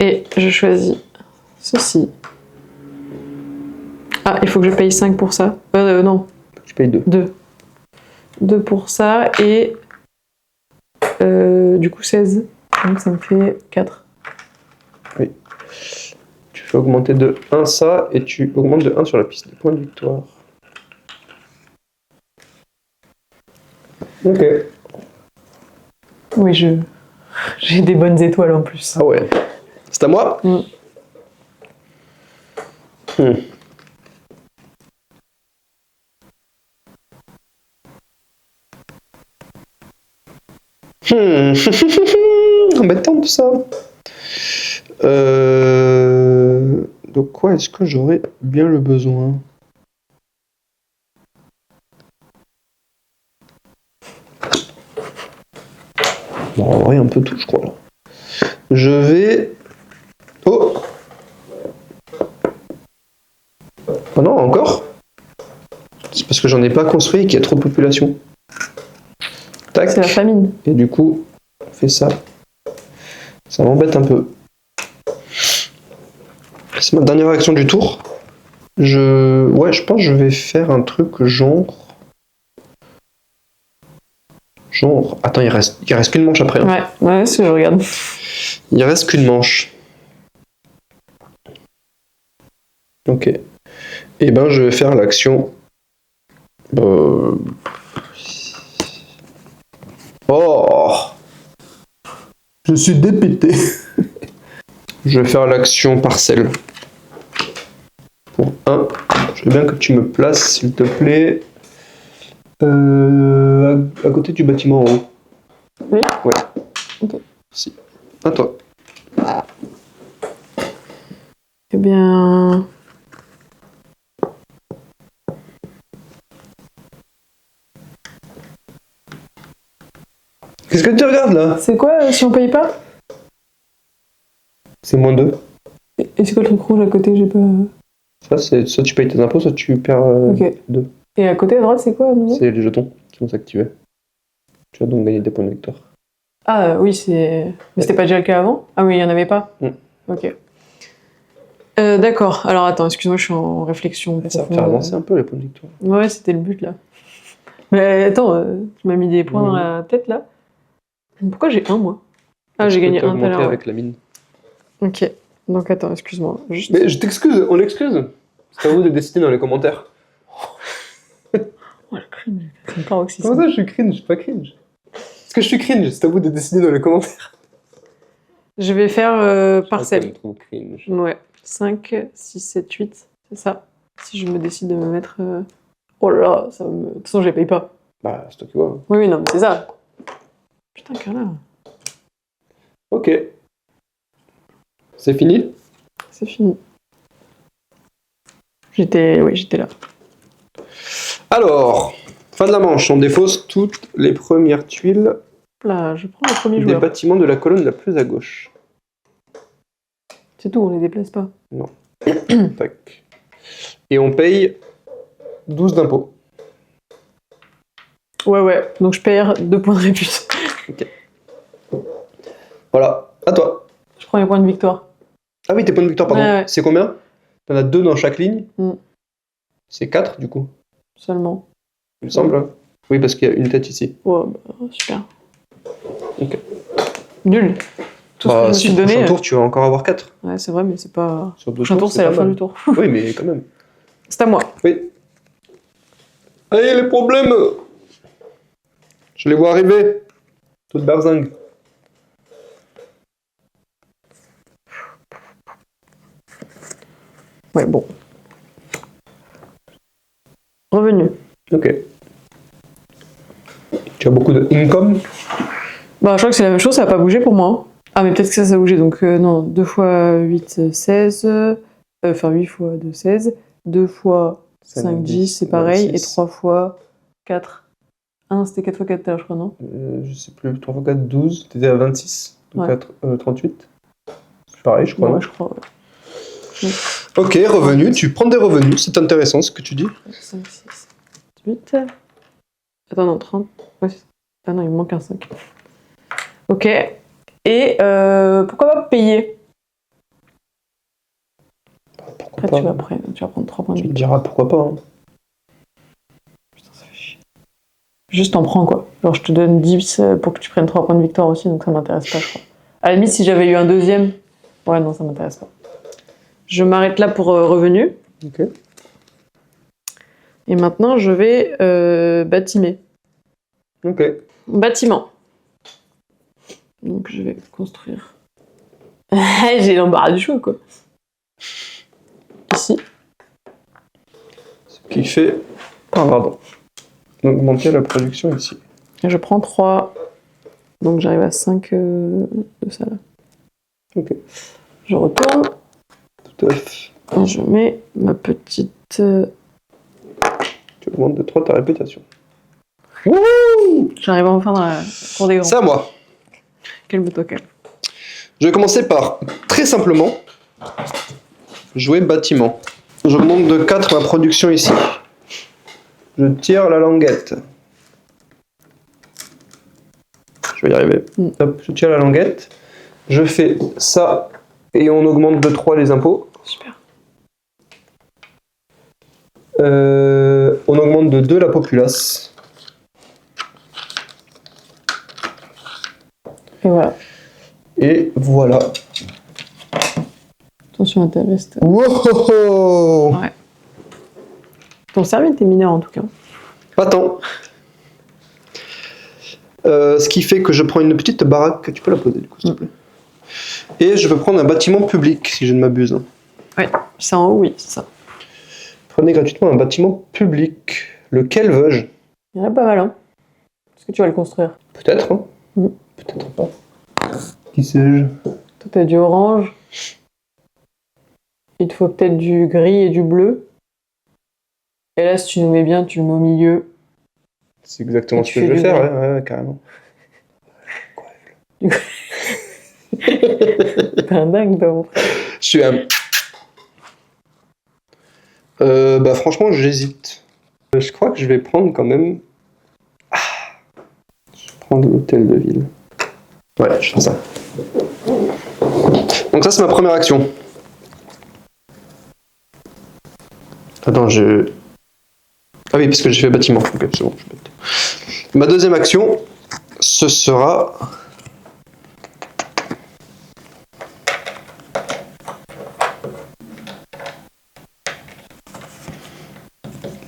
A: Et je choisis ceci. Ah, il faut que je paye 5 pour ça. Non.
B: Tu payes 2.
A: 2. 2 pour ça et du coup 16. Donc ça me fait 4.
B: Oui. Tu fais augmenter de 1 ça et tu augmentes de 1 sur la piste des points de victoire. Ok.
A: Oui, j'ai des bonnes étoiles en plus.
B: Ah ouais. C'est à moi? Embêtant tout ça. De quoi est-ce que j'aurais bien le besoin? Bon, en vrai, un peu tout, je crois. Là. Je vais... Oh! Oh non, encore? C'est parce que j'en ai pas construit et qu'il y a trop de population. Tac.
A: C'est la famine.
B: Et du coup, on fait ça. Ça m'embête un peu. C'est ma dernière action du tour. Ouais, je pense que je vais faire un truc genre... Attends, il reste qu'une manche après. Hein.
A: Ouais, c'est ce que je regarde.
B: Il reste qu'une manche. Ok. Et ben, je vais faire l'action... Oh! Je suis dépité. Je vais faire l'action parcelle. 1. Je veux bien que tu me places, s'il te plaît, à côté du bâtiment en haut.
A: Oui.
B: Ouais.
A: Ok.
B: Si. À toi.
A: Eh bien...
B: Qu'est-ce que tu regardes là?
A: C'est quoi si on paye pas?
B: C'est -2.
A: Et c'est quoi le truc rouge à côté? J'ai pas...
B: Ça, c'est soit tu payes tes impôts, soit tu perds
A: Ok.
B: 2.
A: Et à côté à droite, c'est quoi à nouveau?
B: C'est les jetons qui vont s'activer. Tu vas donc gagner des points de victoire.
A: Ah oui, c'est... Mais c'était pas déjà le cas avant? Ah oui, il y en avait pas? Ok. D'accord. Alors attends, excuse-moi, je suis en réflexion.
B: Ça va faire avancer un peu les points de victoire.
A: Ouais, c'était le but là. Mais attends, tu m'as mis des points dans la tête là. Pourquoi j'ai 1 moi? Ah, j'ai gagné 1 tout à l'heure.
B: Avec la mine.
A: Ok. Donc attends, excuse-moi. Juste...
B: Mais je t'excuse, on l'excuse. C'est à vous de décider dans les commentaires.
A: Oh, le cringe. C'est une paroxysme.
B: Comment ça, je suis cringe? Je suis pas cringe. Est-ce que je suis cringe? C'est à vous de décider dans les commentaires.
A: Je vais faire parcelle.
B: Je trouve cringe.
A: Ouais. 5, 6, 7, 8. C'est ça. Si je me décide de me mettre... Oh là là, ça me... De toute façon, je les paye pas.
B: Bah, c'est toi qui vois.
A: Oui, non, mais c'est ça. Putain, Carla.
B: Ok. C'est fini?
A: C'est fini. J'étais là.
B: Alors, fin de la manche, on défausse toutes les premières tuiles
A: Là, je prends le premier
B: des
A: joueur.
B: bâtiments de la colonne la plus à gauche.
A: C'est tout, on les déplace pas.
B: Non. Tac. Et on paye 12 d'impôts.
A: Ouais. Donc je perds 2 points de répute.
B: Ok. Voilà, à toi.
A: Je prends les points de victoire.
B: Ah oui, tes points de victoire, pardon.
A: Ouais.
B: C'est combien? T'en as 2 dans chaque ligne.
A: Mm.
B: C'est 4 du coup,
A: Seulement.
B: il me semble. Hein. Oui, parce qu'il y a une tête ici.
A: Ouais, bah, super.
B: Ok.
A: Nul. Tout ce que je me suis
B: prochain
A: donné.
B: tour, tu vas encore avoir 4.
A: Ouais, c'est vrai, mais c'est pas.
B: Sur 2
A: Prochain tour, c'est la fin du tour.
B: Oui, mais quand même.
A: C'est à moi.
B: Oui. Allez, les problèmes! Je les vois arriver. Toute berzingue.
A: Ouais, bon. Revenu.
B: Ok. Tu as beaucoup de income?
A: Bah, je crois que c'est la même chose, ça a pas bougé pour moi. Ah, mais peut-être que ça a bougé, donc non. 2 fois 8, 16. Enfin, 8 fois 2, 16. 2 fois 5, 10, c'est pareil.
B: 26.
A: Et 3 fois 4. Ah non, c'était 4 fois 4 tout à l'heure, je crois, non?
B: Je sais plus. 3 x 4, 12. T'étais à 26. Donc
A: Ouais.
B: 38. C'est pareil, je crois.
A: Ouais,
B: non
A: je crois, ouais.
B: Ok, revenu. Tu prends des revenus. C'est intéressant ce que tu dis.
A: 5, 6, 8. Attends, non, 30. Ouais. Ah non, il me manque un 5. Ok. Et pourquoi pas payer?
B: Pourquoi
A: Après,
B: pas,
A: tu vas prendre 3 points de
B: Tu me
A: vie.
B: diras pourquoi pas. Hein.
A: Putain, ça fait chier. Juste t'en prends quoi. Genre, je te donne 10 pour que tu prennes 3 points de victoire aussi, donc ça m'intéresse pas, je crois. À la limite, si j'avais eu un deuxième. Ouais, non, ça m'intéresse pas. Je m'arrête là pour revenu.
B: Ok.
A: Et maintenant, je vais bâtimer.
B: Ok.
A: Bâtiment. Donc, je vais construire. J'ai l'embarras du choix, quoi. Ici.
B: Ce qui fait. Pardon. Augmenter la production ici.
A: Et je prends 3. Donc, j'arrive à 5 de ça là.
B: Ok.
A: Je retourne.
B: Tout à fait.
A: Et je mets ma petite.
B: Tu augmentes de 3 ta réputation.
A: J'arrive enfin dans la cour des grands.
B: C'est à moi.
A: Calme-toi, calme.
B: Je vais commencer par, très simplement, jouer bâtiment. J'augmente de 4 ma production ici. Je tire la languette. Je vais y arriver. Hop, je tire la languette. Je fais ça et on augmente de 3 les impôts.
A: Super.
B: On augmente de 2 la populace.
A: Et voilà.
B: Et voilà.
A: Attention à ta veste.
B: Wow!
A: Ouais. Ton servi tes mineurs en tout cas.
B: Pas tant. Ce qui fait que je prends une petite baraque. Tu peux la poser du coup, s'il te plaît. Et je peux prendre un bâtiment public, si je ne m'abuse.
A: Ouais, c'est en haut, oui, c'est ça.
B: Prenez gratuitement un bâtiment public. Lequel veux-je?
A: Il y en a pas mal, hein. Est-ce que tu vas le construire?
B: Peut-être, hein. Peut-être pas. Qui sais-je?
A: Toi, t'as du orange. Il te faut peut-être du gris et du bleu. Et là, si tu nous mets bien, tu le mets au milieu.
B: C'est exactement
A: Et
B: ce
A: tu
B: que je
A: fais
B: vais
A: du
B: faire,
A: gris.
B: ouais, carrément.
A: T'es un dingue, toi, mon frère.
B: Je suis un... bah franchement, j'hésite. Je crois que je vais prendre quand même... Je vais prendre l'hôtel de ville. Ouais, je fais ça. Donc ça, c'est ma première action. Attends, je... Ah oui, parce que j'ai fait bâtiment. Ok, c'est bon, je suis bête. Ma deuxième action, ce sera...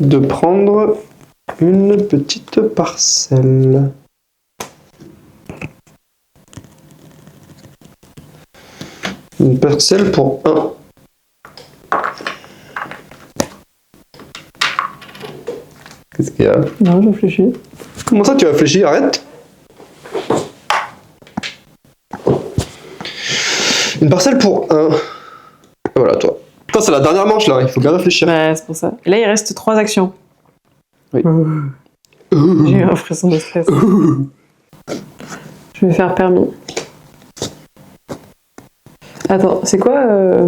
B: de prendre une petite parcelle. Une parcelle pour 1. Qu'est-ce qu'il y a?
A: Non, je réfléchis.
B: Comment ça, tu réfléchis? Arrête! Une parcelle pour 1. Voilà, toi. Putain, c'est la dernière manche, là. Il faut bien réfléchir.
A: Ouais, c'est pour ça. Et là, il reste 3 actions.
B: Oui.
A: J'ai l'impression de stress. Je vais faire permis. Attends, c'est quoi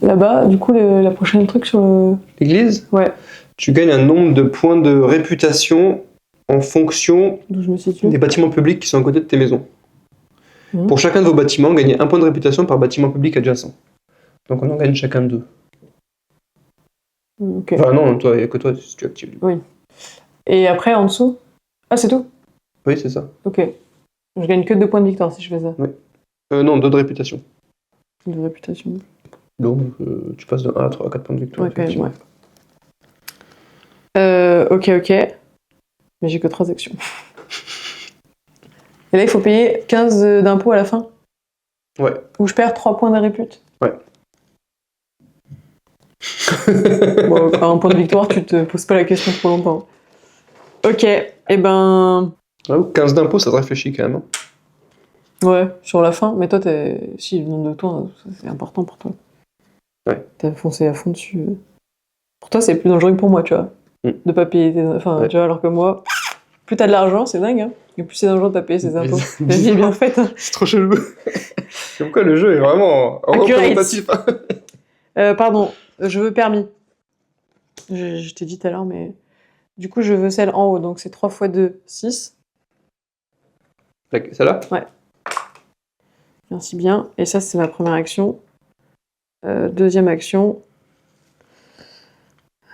A: là-bas, du coup, la prochaine truc sur le...
B: L'église?
A: Ouais,
B: Tu gagnes un nombre de points de réputation en fonction
A: d'où je me situe.
B: des bâtiments publics qui sont à côté de tes maisons.
A: Mhm.
B: Pour chacun de vos bâtiments, gagnez un point de réputation par bâtiment public adjacent. Donc on en gagne chacun 2.
A: Ok.
B: Enfin non, toi, il n'y a que toi si tu actives.
A: Oui. Et après, en dessous? Ah, c'est tout?
B: Oui, c'est ça.
A: Ok. Je gagne que 2 points de victoire si je fais ça.
B: Non, 2 de réputation.
A: De réputation.
B: Donc tu passes de 1 à 3 à 4 points de victoire.
A: Ouais, quand même,
B: effectivement.
A: ouais. Ok. Mais j'ai que 3 actions. Et là, il faut payer 15 d'impôts à la fin?
B: Ouais.
A: Ou je perds 3 points de répute?
B: Ouais.
A: Bon, à un point de victoire, tu te poses pas la question trop longtemps. Ok, et ben...
B: J'avoue, 15 d'impôts, ça te réfléchit quand même. Hein.
A: Ouais, sur la fin. Mais toi, si, le nombre de toi, c'est important pour toi.
B: Ouais.
A: T'as foncé à fond dessus. Pour toi, c'est plus dangereux que pour moi, tu vois. De pas payer tes... Enfin,
B: Ouais.
A: tu vois, alors que moi, plus t'as de l'argent, c'est dingue, hein. Et plus c'est dangereux de pas payer ses impôts. La vie est bien faite, hein.
B: C'est trop chelou. Comme quoi, le jeu est vraiment représentatif.
A: Pardon, je veux permis. Je t'ai dit tout à l'heure, mais... Du coup, je veux celle en haut, donc c'est 3 x 2, 6.
B: Celle-là?
A: Ouais. Merci bien. Et ça, c'est ma première action. Deuxième action.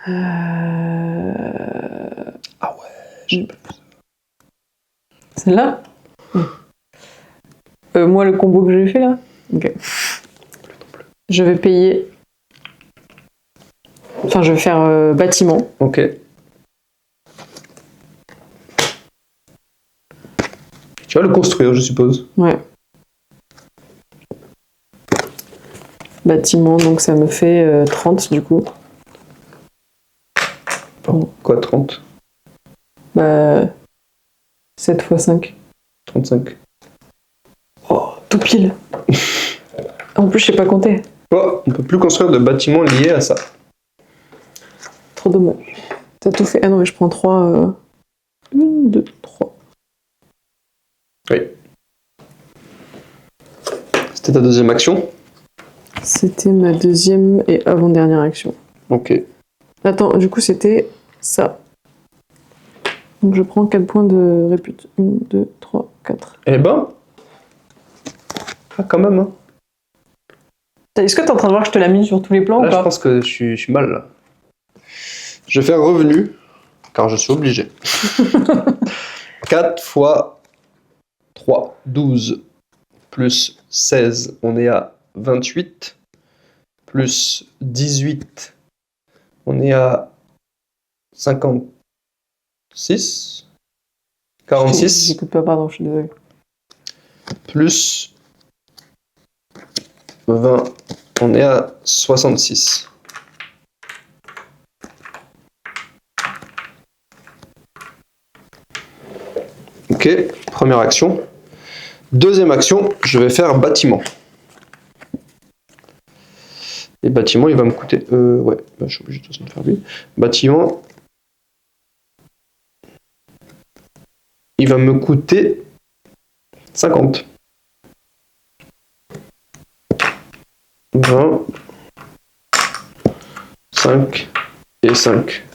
B: Ah ouais, j'ai pas plus.
A: Celle-là? Moi, le combo que j'ai fait là? Ok. Je vais payer... Enfin, je vais faire bâtiment.
B: Ok. Tu vas le construire, je suppose.
A: Ouais. Bâtiment, donc ça me fait 30 du coup.
B: Quoi, 30?
A: Bah... 7 x 5.
B: 35.
A: Oh, tout pile. En plus, je sais pas compter.
B: Oh, on peut plus construire de bâtiments liés à ça.
A: Trop dommage. T'as tout fait. Ah non, mais je prends 3. 1, 2, 3.
B: Oui. C'était ta deuxième action?
A: C'était ma deuxième et avant-dernière action.
B: Ok.
A: Attends, du coup, c'était ça. Donc je prends 4 points de répute. 1, 2, 3, 4.
B: Eh ben. Ah, quand même, hein.
A: Est-ce que t'es en train de voir que je te l'ai mis sur tous les plans
B: Là,
A: ou
B: je
A: pas?
B: pense que je suis mal, là. Je vais faire revenu, car je suis obligé. 4 fois 3, 12, plus 16, on est à 28, plus 18, on est à 56, 46,
A: J'écoute pas, pardon, je suis désolée.
B: plus 20, on est à 66. Ok, première action. Deuxième action, je vais faire bâtiment. Et bâtiment, il va me coûter... ouais, bah, je suis obligé de toute façon de faire lui. Bâtiment... Il va me coûter 50. 20. 5 et 5.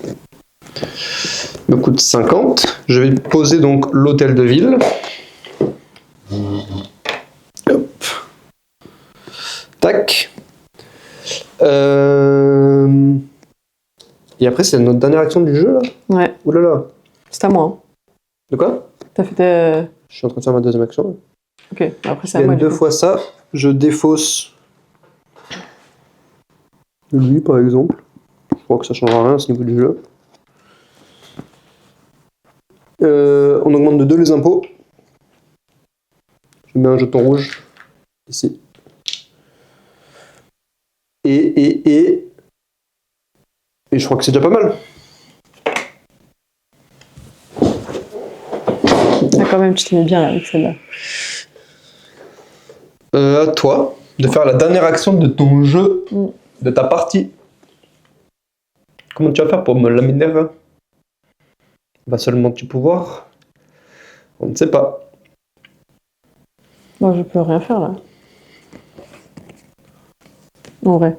B: Me coûte 50. Je vais poser donc l'hôtel de ville. Hop. Tac. Et après, c'est notre dernière action du jeu, là.
A: Ouais.
B: Ouh là là.
A: C'est à moi. Hein.
B: De quoi?
A: T'as fait ta...
B: Je suis en train de faire ma deuxième action.
A: Ok, après c'est
B: Il
A: à
B: y
A: moi.
B: a deux fois ça. Je défausse lui, par exemple. Je crois que ça changera rien à ce niveau du jeu. On augmente de 2 les impôts. Je mets un jeton rouge ici. Et je crois que c'est déjà pas mal.
A: Ah, quand même, tu t'es mis bien là, avec celle-là.
B: À toi de faire la dernière action de ton jeu, de ta partie. Comment tu vas faire pour me laminer? Va seulement tu pouvoir? On ne sait pas.
A: Moi, je peux rien faire là. En vrai.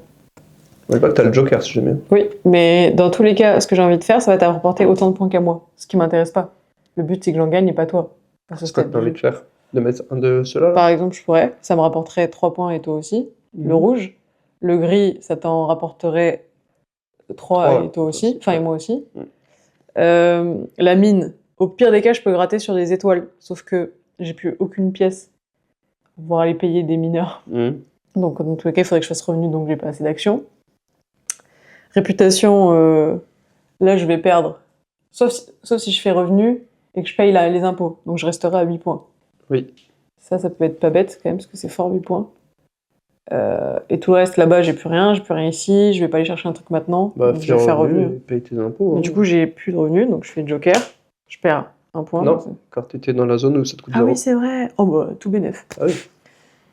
B: Je pas que t'as le Joker si jamais.
A: Oui, mais dans tous les cas, ce que j'ai envie de faire, ça va te rapporter autant de points qu'à moi. Ce qui m'intéresse pas. Le but, c'est que j'en gagne et pas toi.
B: C'est quoi que t'as envie de faire? De mettre un de ceux-là?
A: Par exemple, je pourrais. Ça me rapporterait 3 points et toi aussi. Le rouge. Le gris, ça t'en rapporterait 3 et toi aussi. Enfin, et moi aussi. La mine. Au pire des cas, je peux gratter sur des étoiles. Sauf que j'ai plus aucune pièce pour pouvoir aller payer des mineurs. Donc, dans tous les cas, il faudrait que je fasse revenu, donc j'ai pas assez d'actions. Réputation, là, je vais perdre. Sauf si je fais revenu et que je paye les impôts. Donc, je resterai à 8 points.
B: Oui.
A: Ça peut être pas bête quand même, parce que c'est fort 8 points. Et tout le reste, là-bas, j'ai plus rien ici, je vais pas aller chercher un truc maintenant.
B: Bah,
A: donc je vais faire revenu.
B: Paye tes impôts.
A: Mais du coup, j'ai plus de revenus, donc je fais joker. Je perds un point.
B: Non, car t'étais dans la zone où ça te coûte 0.
A: Ah oui, c'est vrai. Oh bah, tout bénef.
B: Ah oui.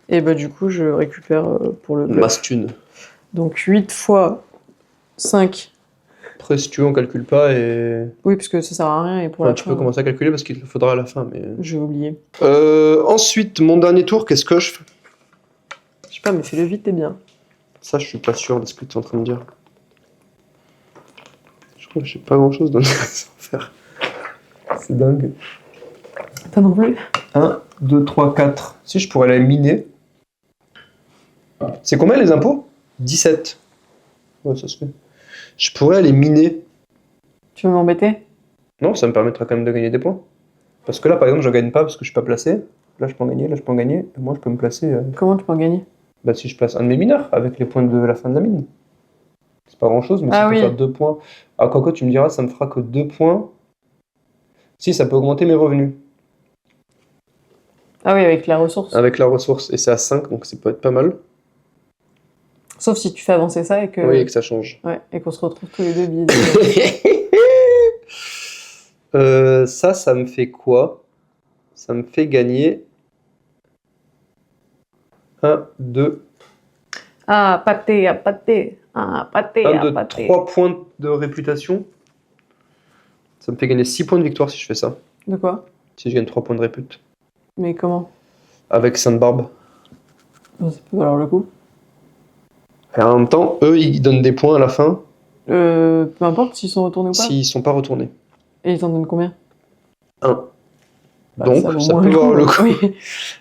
A: Et bah, du coup, je récupère pour le...
B: Mastune.
A: Donc 8 fois 5.
B: Après, si tu veux, on calcule pas et...
A: Oui, parce que ça sert à rien. Et pour
B: tu peux commencer à calculer parce qu'il te faudra à la fin, mais...
A: J'ai oublié.
B: Ensuite, mon dernier tour, qu'est-ce que je fais?
A: Je sais pas, mais fais-le vite, t'es bien.
B: Ça, je suis pas sûr de ce que tu es en train de dire. Je crois que j'ai pas grand-chose d'intéressant à faire. C'est dingue.
A: T'as non plus?
B: 1, 2, 3, 4. Si, je pourrais la miner. C'est combien les impôts? 17. Ouais, ça se fait. Je pourrais aller miner.
A: Tu veux m'embêter?
B: Non, ça me permettra quand même de gagner des points. Parce que là, par exemple, je gagne pas parce que je suis pas placé. Là, je peux en gagner, là, je peux en gagner. Et moi, je peux me placer...
A: Comment tu peux en gagner?
B: Bah, si je place un de mes mineurs avec les points de la fin de la mine. C'est pas grand-chose, mais ça peut faire 2 points. Ah, quoi, tu me diras, ça me fera que 2 points. Si, ça peut augmenter mes revenus.
A: Ah oui, avec la ressource.
B: Avec la ressource. Et c'est à 5, donc ça peut être pas mal.
A: Sauf si tu fais avancer ça et que...
B: Oui, et que ça change.
A: Ouais, et qu'on se retrouve tous les deux biaisés.
B: Ça me fait quoi? Ça me fait gagner 1, 2...
A: Ah, pâté, ah, pâté. Ah, pâté,
B: 1,
A: ah,
B: 2,
A: pâté.
B: 3 points de réputation. Ça me fait gagner 6 points de victoire si je fais ça.
A: De quoi?
B: Si je gagne 3 points de répute.
A: Mais comment?
B: Avec Sainte-Barbe.
A: Ça peut valoir le coup.
B: Et en même temps, eux, ils donnent des points à la fin.
A: Peu importe s'ils sont retournés ou pas.
B: S'ils sont pas retournés.
A: Et ils t'en donnent combien?
B: 1.
A: Bah,
B: donc, ça peut valoir le coup.
A: Oui.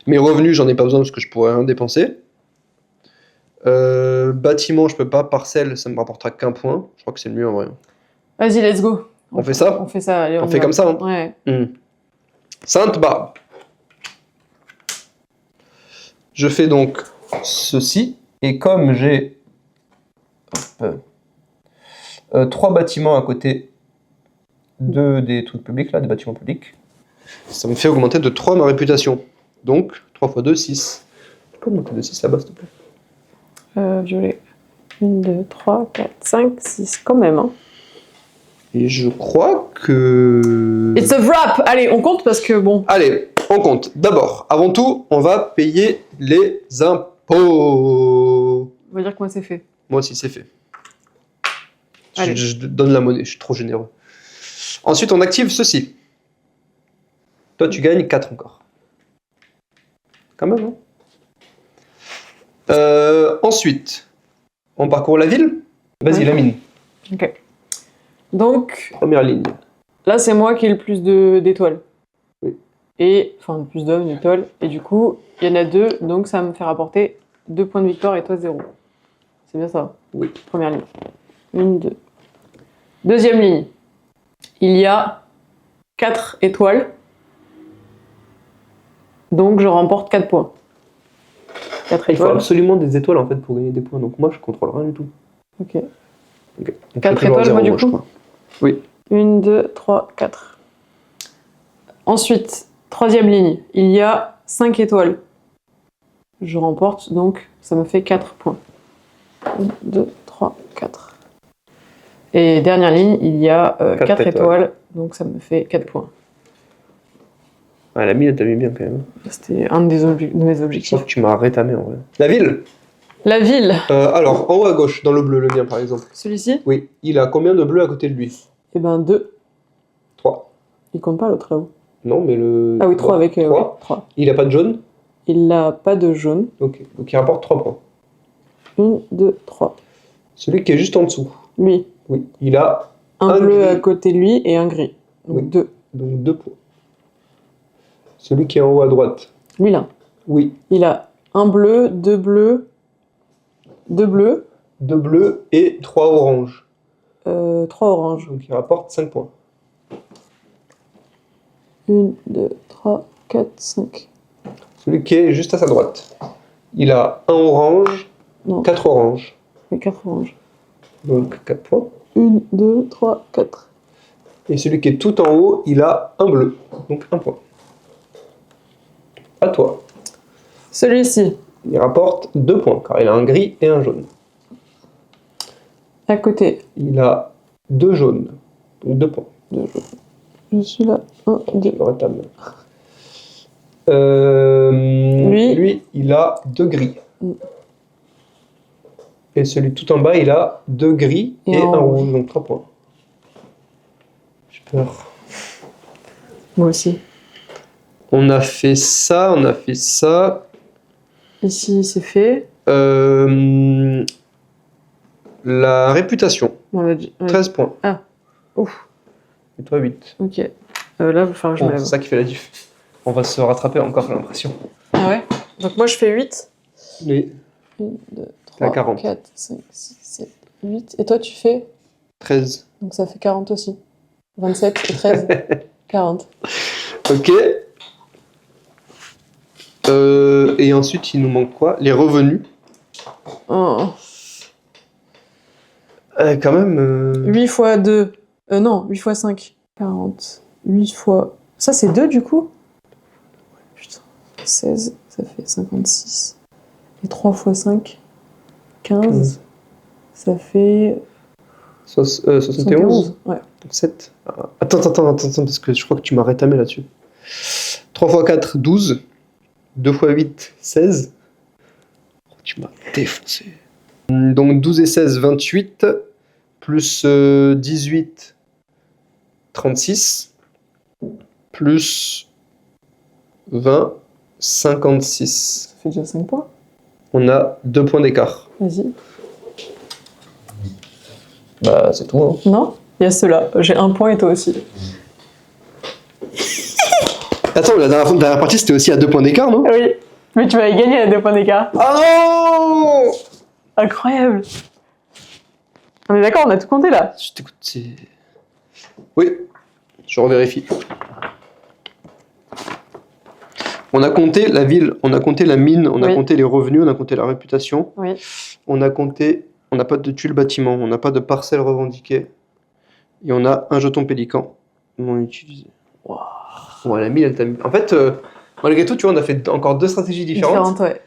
B: Mes revenus, j'en ai pas besoin parce que je pourrais rien dépenser. Bâtiment, je peux pas. Parcelle, ça me rapportera qu'un point. Je crois que c'est le mieux en vrai.
A: Vas-y, let's go.
B: On fait ça?
A: On fait ça, allez,
B: On
A: y
B: fait
A: va.
B: comme ça, hein?
A: Ouais.
B: Sainte-Barbe. Je fais donc ceci. Et comme j'ai 3 bâtiments à côté des trucs publics, là, des bâtiments publics, ça me fait augmenter de 3 ma réputation. Donc, 3 x 2, 6. Tu peux augmenter de 6 là-bas, s'il te plaît?
A: Violet. 1, 2, 3, 4, 5, 6. Quand même, hein.
B: Et je crois que...
A: It's a wrap. Allez, on compte parce que bon.
B: Allez, on compte. D'abord, avant tout, on va payer les impôts.
A: On va dire que moi c'est fait.
B: Moi aussi, c'est fait.
A: Allez.
B: Je donne la monnaie, je suis trop généreux. Ensuite, on active ceci. Toi, tu gagnes 4 encore. Quand même, hein. Ensuite, on parcourt la ville. Vas-y,
A: Ouais.
B: la mine.
A: Ok. Donc,
B: Première ligne.
A: là, c'est moi qui ai le plus d'étoiles.
B: Oui.
A: Et, enfin, le plus d'hommes, d'étoiles. Et du coup, il y en a 2, donc ça me fait rapporter 2 points de victoire et toi 0. C'est bien ça?
B: Oui.
A: Première ligne. 1, 2. Deuxième ligne. Il y a 4 étoiles. Donc, je remporte 4 points. 4
B: Il faut
A: étoiles.
B: absolument des étoiles en fait pour gagner des points. Donc moi, je contrôle rien du tout.
A: Ok.
B: Okay. Donc,
A: 4
B: je fais toujours
A: étoiles,
B: zéro,
A: moi, du
B: je
A: coup
B: crois. Oui.
A: 1, 2, 3, 4. Ensuite, troisième ligne, il y a 5 étoiles. Je remporte, donc ça me fait 4 points. 1, 2, 3, 4. Et dernière ligne, il y a 4 étoiles, donc ça me fait 4 points.
B: Ah, la mine, t'as mis bien quand même.
A: C'était un de mes
B: Je
A: objectifs.
B: crois que tu m'as rétamé en vrai. La ville.
A: La ville.
B: Alors, en haut à gauche, dans le bleu, le mien par exemple.
A: Celui-ci?
B: Oui. Il a combien de bleus à côté de lui?
A: Eh ben 2.
B: 3.
A: Il compte pas l'autre là-haut.
B: Non, mais le...
A: Ah oui, 3 avec...
B: 3.
A: Ouais, 3.
B: Il a pas de jaune?
A: Il n'a pas de jaune.
B: Ok. Donc il rapporte 3 points.
A: 1, 2, 3.
B: Celui qui est juste en dessous.
A: Lui.
B: Oui. Il a
A: Un
B: un
A: bleu
B: gris.
A: à côté de lui et un gris. Donc
B: Oui.
A: 2.
B: Donc 2 points. Celui qui est en haut à droite.
A: Lui là.
B: Oui.
A: Il a un bleu, 2 bleus, 2 bleus,
B: 2 bleus et 3 oranges.
A: 3 oranges.
B: Donc il rapporte 5 points.
A: 1, 2, 3, 4, 5.
B: Celui qui est juste à sa droite. Il a un orange,
A: Non.
B: 4 oranges.
A: Et 4 oranges.
B: Donc 4 points.
A: 1, 2, 3, 4.
B: Et celui qui est tout en haut, il a un bleu. Donc 1 point. À toi.
A: Celui-ci,
B: Il rapporte 2 points, car il a un gris et un jaune.
A: à côté.
B: Il a 2 jaunes. Donc 2 points.
A: Je suis là. 1, 2.
B: Je le rétame. Lui, il a 2 gris.
A: Mm.
B: Et celui tout en bas, il a 2 gris et un rouge. Donc 3 points. J'ai peur.
A: Moi aussi.
B: On a fait ça, on a fait ça.
A: Ici, c'est fait.
B: La réputation,
A: On l'a dit. Ouais.
B: 13 points.
A: Ah. Ouf.
B: Et toi, 8.
A: Ok. Là, il va falloir que je me
B: Bon,
A: lève.
B: c'est ça qui fait la diff. On va se rattraper encore, j'ai l'impression.
A: Ah ouais? Donc moi, je fais 8.
B: Mais
A: 1, 2,
B: T'es à
A: 3,
B: 40.
A: 4, 5, 6, 7, 8. Et toi, tu fais?
B: 13.
A: Donc ça fait 40 aussi. 27 et 13. 40.
B: Ok. Et ensuite, il nous manque quoi? Les revenus.
A: Oh.
B: Quand même.
A: 8 fois 2. Non, 8 fois 5. 40. 8 fois... Ça, c'est 2 du coup? Putain. 16, ça fait 56. Et 3 fois 5, 15. Ça fait
B: 71.
A: 71. Ouais.
B: 7. Attends, parce que je crois que tu m'as rétamé là-dessus. 3 fois 4, 12. 2 fois 8, 16. Oh, tu m'as défoncé. Donc 12 et 16, 28. Plus 18, 36. Plus 20, 56.
A: Ça fait déjà 5 points.
B: On a 2 points d'écart.
A: Vas-y.
B: Bah, c'est tout, hein.
A: Non? Il y a ceux-là. J'ai 1 point et toi aussi.
B: Attends, la dernière partie, c'était aussi à 2 points d'écart, non?
A: Oui. Mais tu m'avais gagné à 2 points d'écart.
B: Ah non!
A: Incroyable. On est d'accord, on a tout compté là.
B: Je t'écoute, c'est... Oui, je revérifie. On a compté la ville, on a compté la mine, on a
A: Oui.
B: compté les revenus, on a compté la réputation.
A: Oui.
B: On a compté... On n'a pas de tuile bâtiment, on n'a pas de parcelle revendiquée. Et on a un jeton pélican non utilisé. Wow. Ouais, la mine, elle t'a mis... En fait, malgré tout, tu vois, on a fait encore 2 stratégies différentes.
A: Ouais.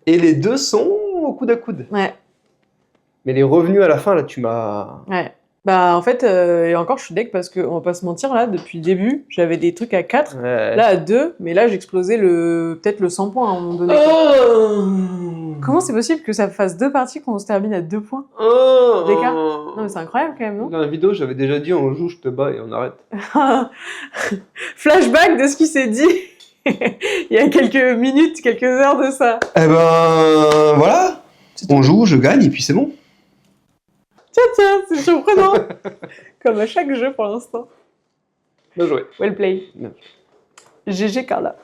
B: Et les deux sont au coude à coude.
A: Ouais.
B: Mais les revenus à la fin, là, tu m'as...
A: Ouais. Bah, en fait, et encore, je suis deg parce qu'on va pas se mentir, là, depuis le début, j'avais des trucs à 4,
B: Ouais.
A: là à 2, mais là j'explosais peut-être le 100 points à un moment donné. Comment c'est possible que ça fasse 2 parties qu'on se termine à 2 points d'écart? Non, mais c'est incroyable quand même, non?
B: Dans la vidéo, j'avais déjà dit on joue, je te bats et on arrête.
A: Flashback de ce qui s'est dit il y a quelques minutes, quelques heures de ça.
B: Eh ben voilà, on joue, je gagne et puis c'est bon.
A: Tiens, c'est surprenant. Comme à chaque jeu pour l'instant.
B: Bien joué.
A: Well play.
B: Bien.
A: GG Carla.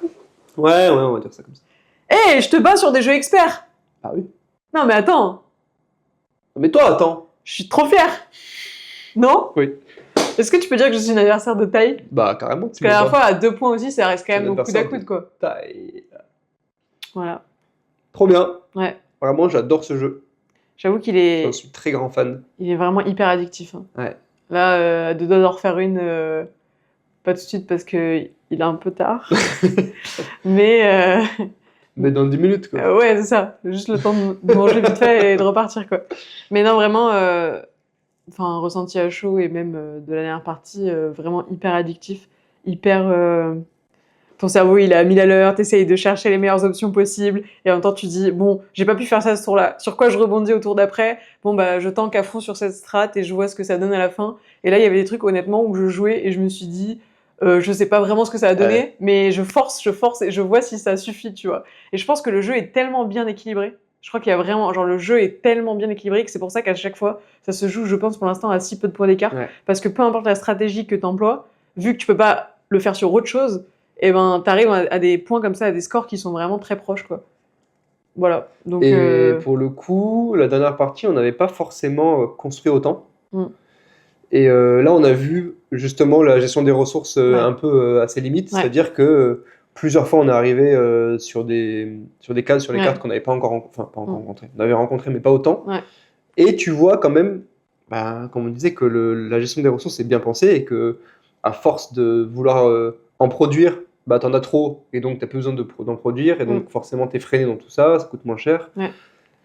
B: Ouais, on va dire ça comme ça.
A: Hé, je te bats sur des jeux experts.
B: Ah oui.
A: Non, mais attends,
B: Mais toi, attends.
A: je suis trop fière. Non?
B: Oui.
A: Est-ce que tu peux dire que je suis une adversaire de taille?
B: Bah carrément.
A: Parce que la dernière fois, à 2 points aussi, ça reste quand
B: C'est
A: même
B: une
A: au coude à
B: adversaire
A: coude, quoi.
B: Taille.
A: Voilà.
B: Trop bien.
A: Ouais.
B: Vraiment, j'adore ce jeu.
A: J'avoue qu'il est...
B: J'en suis très grand fan.
A: Il est vraiment hyper addictif. Hein.
B: Ouais.
A: Là, à 2 doigts d'en refaire une, pas tout de suite parce qu'il est un peu tard. Mais
B: Mais dans 10 minutes, quoi.
A: ouais, c'est ça. Juste le temps de manger vite fait et de repartir, quoi. Mais non, vraiment, enfin, ressenti à chaud et même de la dernière partie, vraiment hyper addictif. Hyper... Ton cerveau, il est à 1000 à l'heure, t'essayes de chercher les meilleures options possibles, et en même temps, tu dis, bon, j'ai pas pu faire ça ce tour-là, sur quoi je rebondis au tour d'après? Bon, bah, je tank à fond sur cette strat et je vois ce que ça donne à la fin. Et là, il y avait des trucs, honnêtement, où je jouais et je me suis dit, je sais pas vraiment ce que ça a donné, mais je force et je vois si ça suffit, tu vois. Et je pense que le jeu est tellement bien équilibré. Je crois qu'il y a vraiment, genre, le jeu est tellement bien équilibré que c'est pour ça qu'à chaque fois, ça se joue, je pense, pour l'instant, à si peu de points d'écart.
B: Ouais.
A: Parce que peu importe la stratégie que t'emploies, vu que tu peux pas le faire sur autre chose, et ben t'arrives à des points comme ça, à des scores qui sont vraiment très proches, quoi. Voilà. Donc,
B: Et pour le coup, la dernière partie, on n'avait pas forcément construit autant.
A: Mm.
B: Et là, on a vu justement la gestion des ressources
A: Ouais.
B: un peu à ses limites.
A: Ouais.
B: C'est-à-dire que plusieurs fois, on est arrivé sur des cases, sur les
A: Ouais.
B: cartes qu'on n'avait pas encore, pas encore
A: Mm.
B: rencontrées. On avait rencontré, mais pas autant.
A: Ouais.
B: Et tu vois quand même, comme on disait, que la gestion des ressources est bien pensée et que à force de vouloir en produire, t'en as trop et donc t'as plus besoin d'en produire et donc forcément t'es freiné dans tout ça, ça coûte moins cher.
A: Ouais.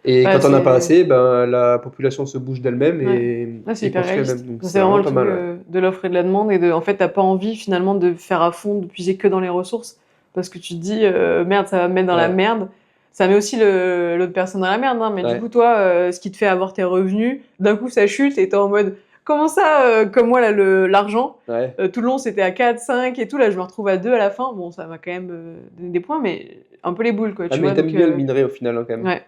B: Et
A: Bah,
B: quand t'en as
A: c'est-
B: pas assez, la population se bouge d'elle-même
A: c'est
B: et
A: hyper
B: construit
A: réaliste.
B: elle-même. Donc
A: C'est vraiment le
B: pas
A: truc
B: mal.
A: de l'offre et de la demande, et en fait, t'as pas envie finalement de faire à fond, de puiser que dans les ressources, parce que tu te dis, merde, ça va me mettre dans la
B: Ouais.
A: merde. Ça met aussi l'autre personne dans la merde, hein, mais
B: Ouais.
A: du coup, toi, ce qui te fait avoir tes revenus, d'un coup, ça chute et t'es en mode, comment ça, comme moi, là, l'argent,
B: Ouais.
A: tout le long, c'était à 4, 5 et tout, là, je me retrouve à 2 à la fin. Bon, ça m'a quand même donné des points, mais un peu les boules, quoi,
B: Ah,
A: tu
B: mais
A: vois.
B: t'aimes
A: donc,
B: bien le minerai au final, hein, quand même.
A: Ouais,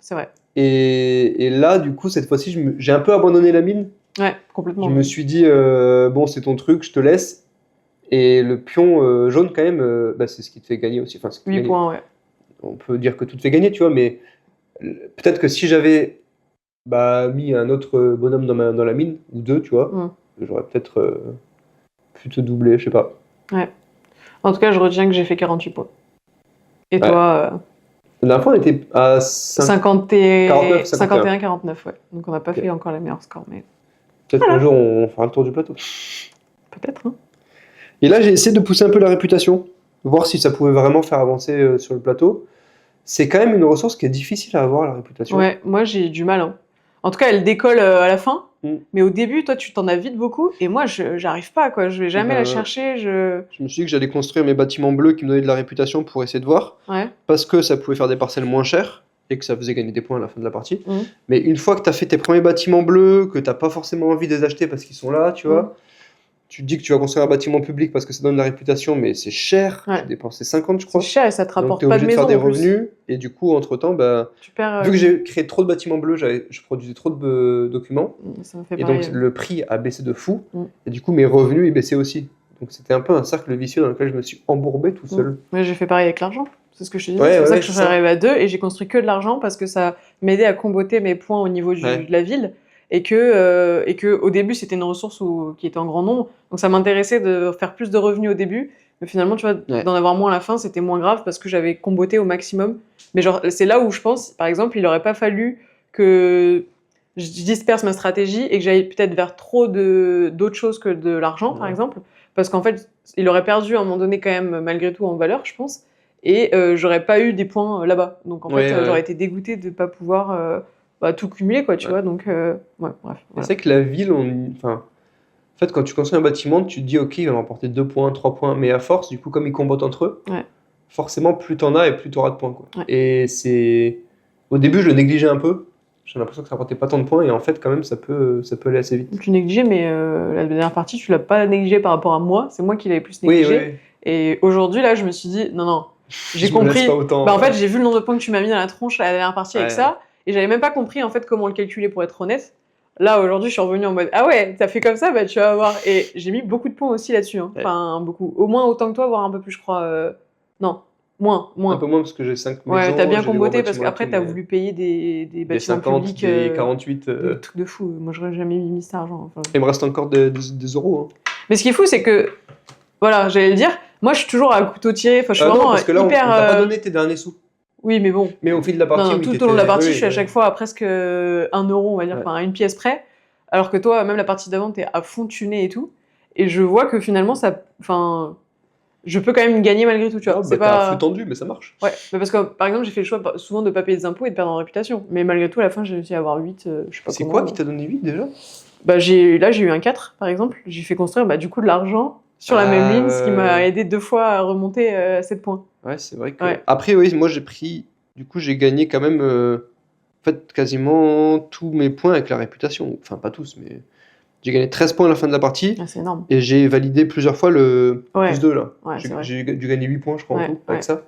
A: c'est vrai.
B: Et là, du coup, cette fois-ci, j'ai un peu abandonné la mine.
A: Ouais, complètement.
B: Je me suis dit, bon, c'est ton truc, je te laisse. Et le pion jaune, quand même, c'est ce qui te fait gagner aussi. Enfin, ce qui te fait
A: 8
B: gagner.
A: points, ouais.
B: On peut dire que tout te fait gagner, tu vois, mais peut-être que si j'avais mis un autre bonhomme dans la mine, ou deux, tu vois, j'aurais peut-être pu te doubler, je sais pas.
A: Ouais. En tout cas, je retiens que j'ai fait 48 points. Et
B: Ouais.
A: toi,
B: La dernière fois, on était à 49,
A: 51, 49, ouais. Donc on n'a pas
B: Ok.
A: fait encore les meilleurs scores, mais
B: Peut-être qu'un jour, on fera le tour du plateau.
A: peut-être. Hein.
B: Et là, j'ai essayé de pousser un peu la réputation, voir si ça pouvait vraiment faire avancer sur le plateau. C'est quand même une ressource qui est difficile à avoir, la réputation.
A: Ouais, moi j'ai du mal. Hein. En tout cas, elle décolle à la fin,
B: Mm.
A: mais au début, toi, tu t'en as vite beaucoup, et moi, j'arrive pas, quoi. Je vais jamais la chercher.
B: Je me suis dit que j'allais construire mes bâtiments bleus qui me donnaient de la réputation pour essayer de voir,
A: Ouais.
B: parce que ça pouvait faire des parcelles moins chères et que ça faisait gagner des points à la fin de la partie.
A: Mm.
B: Mais une fois que tu as fait tes premiers bâtiments bleus, que tu n'as pas forcément envie de les acheter parce qu'ils sont là, tu vois, tu te dis que tu vas construire un bâtiment public parce que ça donne de la réputation, mais c'est cher.
A: Ouais.
B: J'ai dépensé 50, je
A: C'est
B: crois.
A: cher et ça te
B: Donc
A: rapporte
B: t'es
A: pas
B: obligé
A: de
B: de
A: maison.
B: faire des
A: en plus.
B: revenus, et du coup, entre-temps,
A: Tu perds,
B: vu que j'ai créé trop de bâtiments bleus, je produisais trop de documents,
A: ça me fait
B: et
A: pareil.
B: donc le prix a baissé de fou,
A: Mm.
B: et du coup mes revenus ils baissaient aussi. Donc c'était un peu un cercle vicieux dans lequel je me suis embourbé tout seul.
A: Ouais, j'ai fait pareil avec l'argent. C'est ce que je te dis.
B: Ouais,
A: c'est pour ça
B: ouais,
A: que je
B: c'est
A: suis
B: ça.
A: arrivée à 2 et j'ai construit que de l'argent parce que ça m'aidait à comboter mes points au niveau
B: Ouais.
A: de la ville et que au début c'était une ressource qui était en grand nombre. Donc ça m'intéressait de faire plus de revenus au début. Mais finalement, tu vois,
B: Ouais.
A: d'en avoir moins à la fin, c'était moins grave parce que j'avais comboté au maximum. Mais genre, c'est là où je pense, par exemple, il aurait pas fallu que je disperse ma stratégie et que j'aille peut-être vers trop d'autres choses que de l'argent, par
B: Ouais.
A: exemple. Parce qu'en fait, il aurait perdu à un moment donné quand même, malgré tout, en valeur, je pense. Et j'aurais pas eu des points là-bas. Donc en
B: Ouais,
A: fait,
B: ouais.
A: j'aurais été dégoûtée de pas pouvoir tout cumulé, quoi, tu vois. Donc, ouais, bref. Voilà.
B: C'est que la ville, enfin, en fait, quand tu construis un bâtiment, tu te dis, ok, il va m'apporter 2 points, 3 points, mais à force, du coup, comme ils combattent entre eux, forcément, plus t'en as et plus t'auras de points, quoi.
A: Ouais.
B: Et c'est... Au début, je le négligeais un peu. J'ai l'impression que ça rapportait pas tant de points, et en fait, quand même, ça peut aller assez vite.
A: Tu négligeais, mais la dernière partie, tu l'as pas négligé par rapport à moi. C'est moi qui l'avais plus négligé.
B: Oui.
A: Et aujourd'hui, là, je me suis dit, non, j'ai
B: Je me laisse
A: compris.
B: pas autant,
A: En fait, j'ai vu le nombre de points que tu m'as mis dans la tronche à la dernière partie avec
B: Ouais.
A: ça, et j'avais même pas compris en fait comment le calculer pour être honnête. Là, aujourd'hui, je suis revenue en mode, ah ouais, t'as fait comme ça, bah tu vas voir. Et j'ai mis beaucoup de points aussi là-dessus. Hein. Enfin, beaucoup. Au moins autant que toi, voire un peu plus, je crois. Non, moins.
B: Un peu moins parce que j'ai 5 maisons.
A: Ouais, t'as bien
B: j'ai des
A: comboté
B: gros
A: parce
B: bâtiments
A: qu'après,
B: et tout,
A: t'as
B: mais
A: voulu payer des
B: des
A: bâtiments
B: 50,
A: publics.
B: des 48.
A: Des trucs de fou. Moi, j'aurais jamais mis cet argent. Enfin.
B: Il me reste encore des euros. Hein.
A: Mais ce qui est fou, c'est que, voilà, j'allais le dire, moi, je suis toujours à couteau tiré. Enfin, je suis vraiment
B: non, parce que là,
A: hyper.
B: on t'a pas donné tes derniers sous.
A: Oui, mais bon.
B: Mais au fil de la partie,
A: Non,
B: oui,
A: tout au long de la partie,
B: oui,
A: je suis à chaque fois à presque 1 euro, on va dire, enfin, à une pièce près. Alors que toi, même la partie d'avant, t'es à fond tuné et tout. Et je vois que finalement, ça. Enfin. Je peux quand même gagner malgré tout, tu vois.
B: C'est pas un flux tendu, mais ça marche.
A: Ouais, mais parce que par exemple, j'ai fait le choix souvent de pas payer des impôts et de perdre en réputation. Mais malgré tout, à la fin, j'ai réussi à avoir 8. Je sais pas
B: C'est
A: comment.
B: quoi qui t'a donné 8 déjà?
A: Bah, j'ai eu un 4, par exemple. J'ai fait construire du coup de l'argent sur la même ligne, ce qui m'a aidé 2 fois à remonter à 7 points.
B: Ouais, c'est vrai que.
A: Ouais.
B: Après, oui, moi j'ai pris. Du coup, j'ai gagné quand même. En fait, quasiment tous mes points avec la réputation. Enfin, pas tous, mais. J'ai gagné 13 points à la fin de la partie.
A: Ah, c'est énorme.
B: Et j'ai validé plusieurs fois le plus 2 là.
A: Ouais,
B: j'ai dû gagner 8 points, je crois, en tout, avec
A: ouais.
B: ça.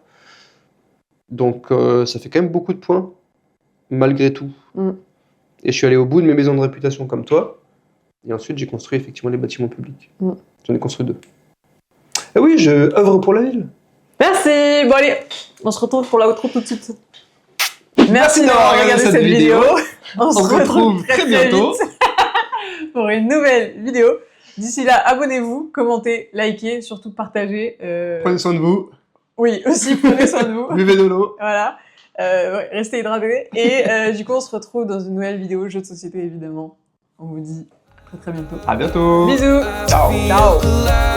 B: Donc, ça fait quand même beaucoup de points, malgré tout. Et je suis allé au bout de mes maisons de réputation comme toi. Et ensuite, j'ai construit effectivement les bâtiments publics. J'en ai construit 2. Ah oui, je œuvre pour la ville.
A: Merci. Bon allez, on se retrouve pour l'outro tout de suite.
B: Merci d'avoir regardé cette vidéo.
A: On se retrouve
B: très bientôt
A: vite pour une nouvelle vidéo. D'ici là, abonnez-vous, commentez, likez, surtout partagez.
B: Prenez soin de vous.
A: Oui, aussi prenez soin de vous.
B: Buvez de l'eau.
A: Voilà. Restez hydratés. Et du coup, on se retrouve dans une nouvelle vidéo jeux de société, évidemment. On vous dit à très bientôt.
B: À bientôt.
A: Bisous.
B: Ciao.
A: Ciao.